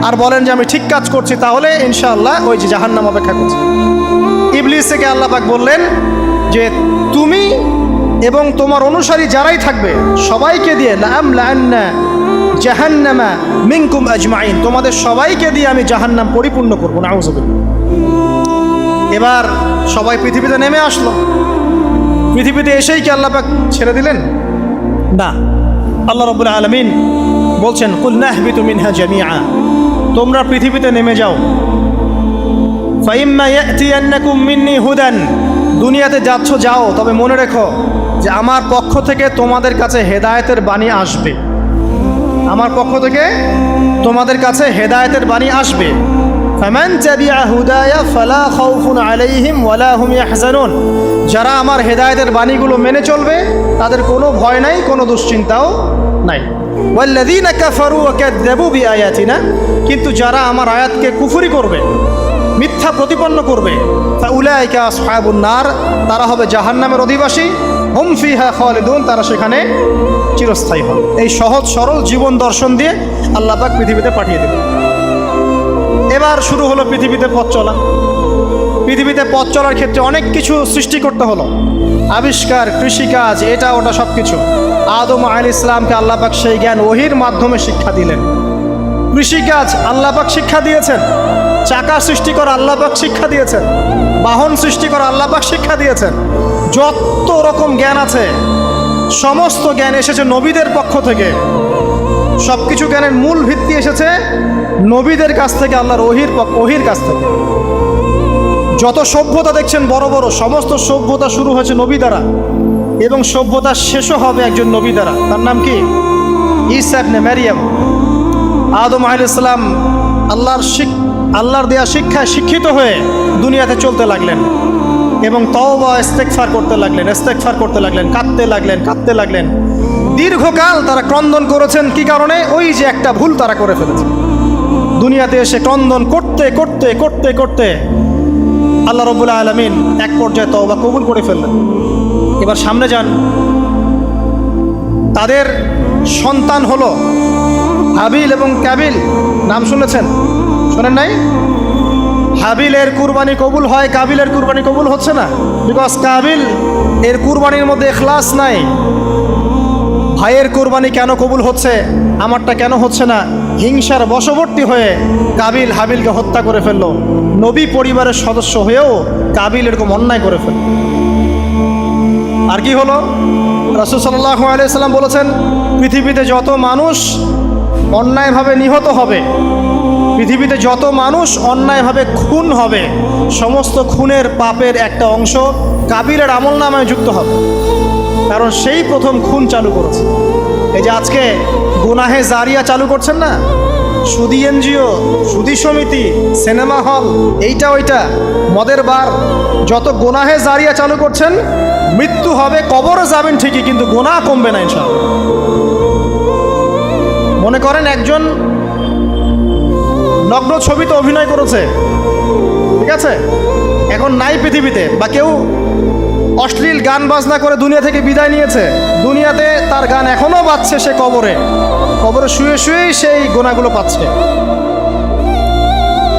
আর বলেন যে আমি ঠিক কাজ করছি, তাহলে ইনশাআল্লাহ ওই যে জাহান্নাম অপেক্ষা করছে। ইবলিসকে আল্লাহ পাক বললেন যে তুমি এবং তোমার অনুসারী যারাই থাকবে সবাইকে দিয়ে লাআমলাআন্না জাহান্নামা মিনকুম আজমাইন, তোমাদের সবাইকে দিয়ে আমি জাহান্নাম পরিপূর্ণ করবো। নাউযুবিল্লাহ। এবার সবাই পৃথিবীতে নেমে আসলো। পৃথিবীতে এসেই কি আল্লাহ পাক ছেড়ে দিলেন? না। আল্লাহ রাব্বুল আলামিন বলছেন কুল নাহবিতু মিনহা জামিআ, তোমরা পৃথিবীতে নেমে যাও। ফাইম্মা ইয়াতিয়ান্নাকুম মিন্নি হুদান, দুনিয়াতে যাচ্ছ যাও, তবে মনে রেখো যে আমার পক্ষ থেকে তোমাদের কাছে হেদায়েতের বাণী আসবে। আমার পক্ষ থেকে তোমাদের কাছে হেদায়েতের বাণী আসবে। ফামান তাবিআ হুদায়া ফালা খাউফুন আলাইহিম ওয়ালা হুম ইয়াহজানুন, যারা আমার হেদায়েতের বাণীগুলো মেনে চলবে তাদের কোনো ভয় নাই, কোনো দুশ্চিন্তাও নাই। ওয়াল্লাযীনা কাফারু ওয়া কাযযাবু বিআয়াতিনা, কিন্তু যারা আমার আয়াতকে কুফরি করবে, মিথ্যা প্রতিপন্ন করবে, ফাউলাইকা আসহাবুন নার, তারা হবে জাহান্নামের অধিবাসী। হুম ফিহা খালিদুন, তারা সেখানে চিরস্থায়ী হবে। এই সহজ সরল জীবন দর্শন দিয়ে আল্লাহ পাক পৃথিবীতে পাঠিয়ে দেবেন। এবার শুরু হলো পৃথিবীতে পথ চলা। পৃথিবীতে পথ চলার ক্ষেত্রে অনেক কিছু সৃষ্টি করতে হলো, আবিষ্কার, কৃষিকাজ, এটা ওটা সব কিছু। আদম আলাইহিস সালামকে আল্লাহ পাক সেই জ্ঞান ওহীর মাধ্যমে শিক্ষা দিলেন। কৃষিকাজ আল্লাহ পাক শিক্ষা দিয়েছেন, চাকা সৃষ্টি করা আল্লাহ পাক শিক্ষা দিয়েছেন, বাহন সৃষ্টি করা আল্লাহ পাক শিক্ষা দিয়েছেন। যত রকম জ্ঞান আছে সমস্ত জ্ঞান এসেছে নবীদের পক্ষ থেকে। সব কিছু জ্ঞানের মূল ভিত্তি এসেছে নবীদের কাছ থেকে, আল্লাহর ওহীর কাছ থেকে। যত সভ্যতা দেখছেন বড় বড়, সমস্ত সভ্যতা শুরু হয়েছে নবী দ্বারা, এবং সভ্যতা শেষও হবে একজন নবী দ্বারা। তার নাম কি? ঈসা ইবনে মারইয়াম। আদম আলাইহিস সালাম আল্লাহর দেয়া শিক্ষায় শিক্ষিত হয়ে দুনিয়াতে চলতে লাগলেন এবং তওবা ইস্তেগফার করতে লাগলেন, কাঁদতে লাগলেন। দীর্ঘকাল তারা ক্রন্দন করেছেন। কি কারণে? ওই যে একটা ভুল তারা করে ফেলেছে। দুনিয়াতে এসে ক্রন্দন করতে আল্লাহ রাব্বুল আলামিন এক পর্যায়ে তওবা কবুল করে ফেললেন। এবার সামনে যান। তাদের সন্তান হলো হাবিল এবং কাবিল। নাম শুনেছেন? শোনেন নাই? হাবিলের কুরবানি কবুল হয়, কাবিলের কুরবানি কবুল হচ্ছে না। বিকজ কাবিল এর কুরবানির মধ্যে ইখলাস নাই। ভাইয়ের কুরবানি কেন কবুল হচ্ছে, আমারটা কেন হচ্ছে না? হিংসার বশবর্তী হয়ে কাবিল হাবিলকে হত্যা করে ফেললো। নবী পরিবারের সদস্য হয়েও কাবিল এরকম অন্যায় করে ফেলল। আর কি হলো? রাসূল সাল্লাল্লাহু আলাইহি সাল্লাম বলেছেন, পৃথিবীতে যত মানুষ অন্যায়ভাবে নিহত হবে, পৃথিবীতে যত মানুষ অন্যায়ভাবে খুন হবে, সমস্ত খুনের পাপের একটা অংশ কাবিলের আমলনামায় যুক্ত হবে। কারণ সেই প্রথম খুন চালু করেছে। এই যে আজকে গুনাহে জারিয়া চালু করছেন না, সুদী এনজিও, সুদী সমিতি, সিনেমা হল, এইটা ওইটা, মদের বার, যত গুনাহে জারিয়া চালু করছেন, মৃত্যু হবে, কবরে যাবেন ঠিকই, কিন্তু গুনাহ কমবে না ইনশাআল্লাহ। মনে করেন একজন নগ্ন ছবিতে অভিনয় করেছে, ঠিক আছে, এখন নাই পৃথিবীতে, বা কেউ অশ্লীল গান বাজনা করে দুনিয়া থেকে বিদায় নিয়েছে, দুনিয়াতে তার গান এখনো বাজছে, সে কবরে শুয়ে শুয়েই সেই গুনাহগুলো পাচ্ছে।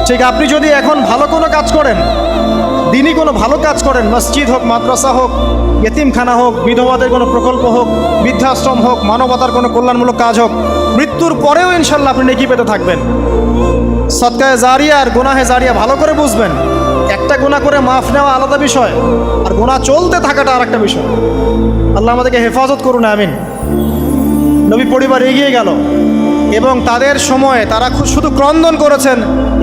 ঠিক আপনি যদি এখন ভালো কোনো কাজ করেন, দিনই কোনো ভালো কাজ করেন, মসজিদ হোক, মাদ্রাসা হোক, ইয়েতিমখানা হোক, বিধবাদের কোনো প্রকল্প হোক, বৃদ্ধাশ্রম হোক, মানবতার কোনো কল্যাণমূলক কাজ হোক, মৃত্যুর পরেও ইনশাল্লাহ আপনি নেকি পেতে থাকবেন। সদকায়ে জারিয়া আর গুনাহে জারিয়া ভালো করে বুঝবেন। একটা গুনাহ করে মাফ নেওয়া আলাদা বিষয়, আর গুনাহ চলতে থাকাটা আর একটা বিষয়। আল্লাহ আমাদেরকে হেফাজত করুন, আমিন। নবী পরিবার এগিয়ে গেল এবং তাদের সময়ে তারা শুধু ক্রন্দন করেছেন,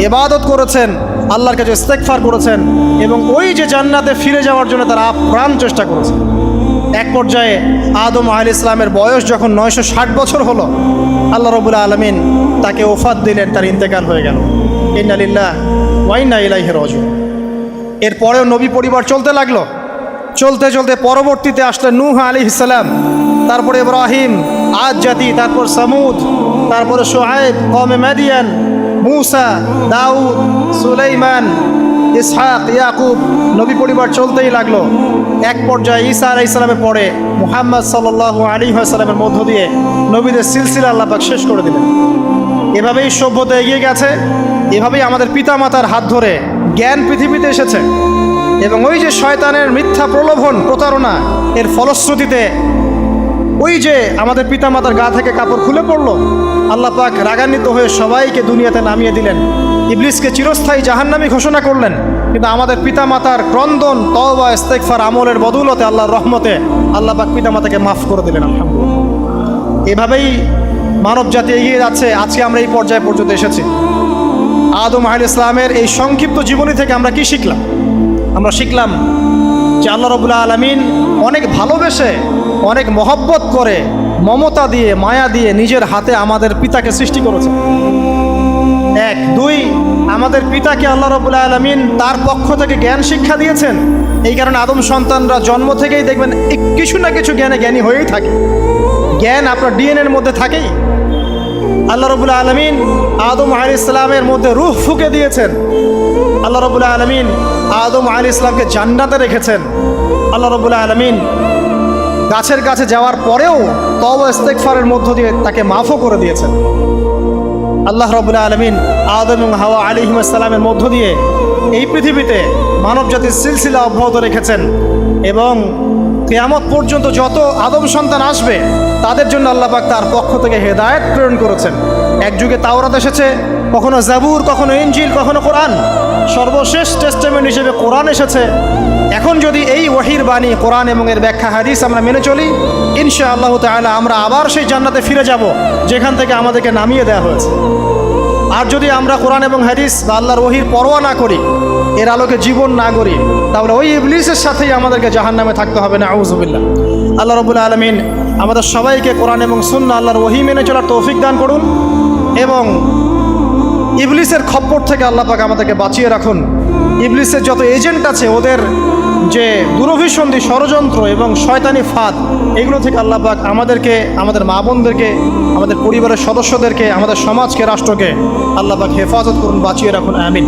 ইবাদত করেছেন, আল্লাহর কাছে ইস্তেগফার করেছেন এবং ওই যে জান্নাতে ফিরে যাওয়ার জন্য তারা আপ্রাণ চেষ্টা করেছেন। এক পর্যায়ে আদম আলাইহিস সালামের বয়স যখন 960 বছর হলো, আল্লাহ রাব্বুল আলামিন তাকে ওফাত দিলেন, তার ইন্তেকাল হয়ে গেল। ইন্না লিল্লাহি ওয়া ইন্না ইলাইহি রাজিউন। এরপরেও নবী পরিবার চলতে লাগলো, চলতে চলতে পরবর্তীতে আসলেন নূহ আলাইহিস সালাম, তারপরে ইব্রাহিম, আদ জাতি, তারপর সামুদ, তারপরে শুআয়ব, কওমে মাদিয়ান, মূসা, দাউদ, সুলাইমান, ইসহাক, ইয়াকুব। নবী পরিবার চলতেই লাগলো। এক পর্যায়ে ঈসা আলাইহিস সালামের পরে মুহাম্মদ সাল্লাল্লাহু আলাইহি ওয়াসাল্লামের মধ্য দিয়ে নবীদের সিলসিলা আল্লাহ পাক শেষ করে দিলেন। এভাবেই সভ্যতা এগিয়ে গেছে, এভাবেই আমাদের পিতামাতার হাত ধরে জ্ঞান পৃথিবীতে এসেছে। এবং ওই যে শয়তানের মিথ্যা প্রলোভন, প্রতারণা, এর ফলশ্রুতিতে ওই যে আমাদের পিতামাতার গা থেকে কাপড় খুলে পড়লো, আল্লাহ পাক রাগান্বিত হয়ে সবাইকে দুনিয়াতে নামিয়ে দিলেন, ইবলিসকে চিরস্থায়ী জাহান্নামী ঘোষণা করলেন। কিন্তু আমাদের পিতামাতার ক্রন্দন, তওবা, ইস্তেগফার, আমলের বদৌলতে, আল্লাহর রহমতে আল্লাহ পাক পিতামাতাকে মাফ করে দিলেন, আলহামদুলিল্লাহ। এভাবেই মানব জাতি এগিয়ে যাচ্ছে। আজকে আমরা এই পর্যায়ে পর্যন্ত এসেছি। আদম আলাইহিস সালামের এই সংক্ষিপ্ত জীবনী থেকে আমরা কি শিখলাম? আমরা শিখলাম যে আল্লাহ রাব্বুল আলামিন অনেক ভালোবেসে, অনেক মহব্বত করে, মমতা দিয়ে, মায়া দিয়ে নিজের হাতে আমাদের পিতাকে সৃষ্টি করেছেন। এক, দুই, আমাদের পিতাকে আল্লাহ রাব্বুল আলামিন তার পক্ষ থেকে জ্ঞান শিক্ষা দিয়েছেন। এই কারণে আদম সন্তানরা জন্ম থেকেই দেখবেন কিছু না কিছু জ্ঞানী হয়েই থাকে। জ্ঞান আপনার ডিএনএর মধ্যে থাকেই। আল্লাহ রাব্বুল আলামিন আদম আলাইহিস সালামের মধ্যে রূহ ফুঁকে দিয়েছেন। আল্লাহ রাব্বুল আলামিন আদম আলাইহিস সালামকে জান্নাতে রেখেছেন। আল্লাহ রাব্বুল আলামিন গাছের কাছে যাওয়ার পরেও তওবা ইস্তেগফারের মধ্য দিয়ে তাকে মাফও করে দিয়েছেন। আল্লাহ রাব্বুল আলামিন আদম এবং হাওয়া আলাইহিস সালামের মধ্য দিয়ে এই পৃথিবীতে মানব জাতির সিলসিলা অব্যাহত রেখেছেন। এবং কিয়ামত পর্যন্ত যত আদম সন্তান আসবে তাদের জন্য আল্লাহ পাক তার পক্ষ থেকে হেদায়েত প্রেরণ করেছেন। এক যুগে তাওরাত এসেছে, কখনো জাবুর, কখনো ইনজিল, কখনো কোরআন, সর্বশেষ টেস্টামেন্ট হিসেবে কোরআন এসেছে। এখন যদি এই ওহীর বাণী, কোরআন এবং এর ব্যাখ্যা হাদিস আমরা মেনে চলি, ইনশাআল্লাহ তাআলা আমরা আবার সেই জান্নাতে ফিরে যাব যেখান থেকে আমাদেরকে নামিয়ে দেওয়া হয়েছে। আর যদি আমরা কোরআন এবং হাদিস বা আল্লাহর ওহীর পরোয়া না করি, এর আলোকে জীবন না করি, তাহলে ওই ইবলিসের সাথেই আমাদেরকে জাহান্নামে থাকতে হবে, নাউযুবিল্লাহ। আল্লাহ রাব্বুল আলামিন আমাদের সবাইকে কোরআন এবং সুন্নাহ, আল্লাহর ওহী মেনে চলার তৌফিক দান করুন এবং ইবলিসের খপ্পর থেকে আল্লাহ পাক আমাদেরকে বাঁচিয়ে রাখুন। ইবলিসের যত এজেন্ট আছে, ওদের যে দুরভিসন্ধি, ষড়যন্ত্র এবং শয়তানি ফাঁদ, এগুলো থেকে আল্লাহ পাক আমাদেরকে, আমাদের মা বোনদেরকে, আমাদের পরিবারের সদস্যদেরকে, আমাদের সমাজকে, রাষ্ট্রকে আল্লাহ পাক হেফাজত করুন, বাঁচিয়ে রাখুন, আমিন।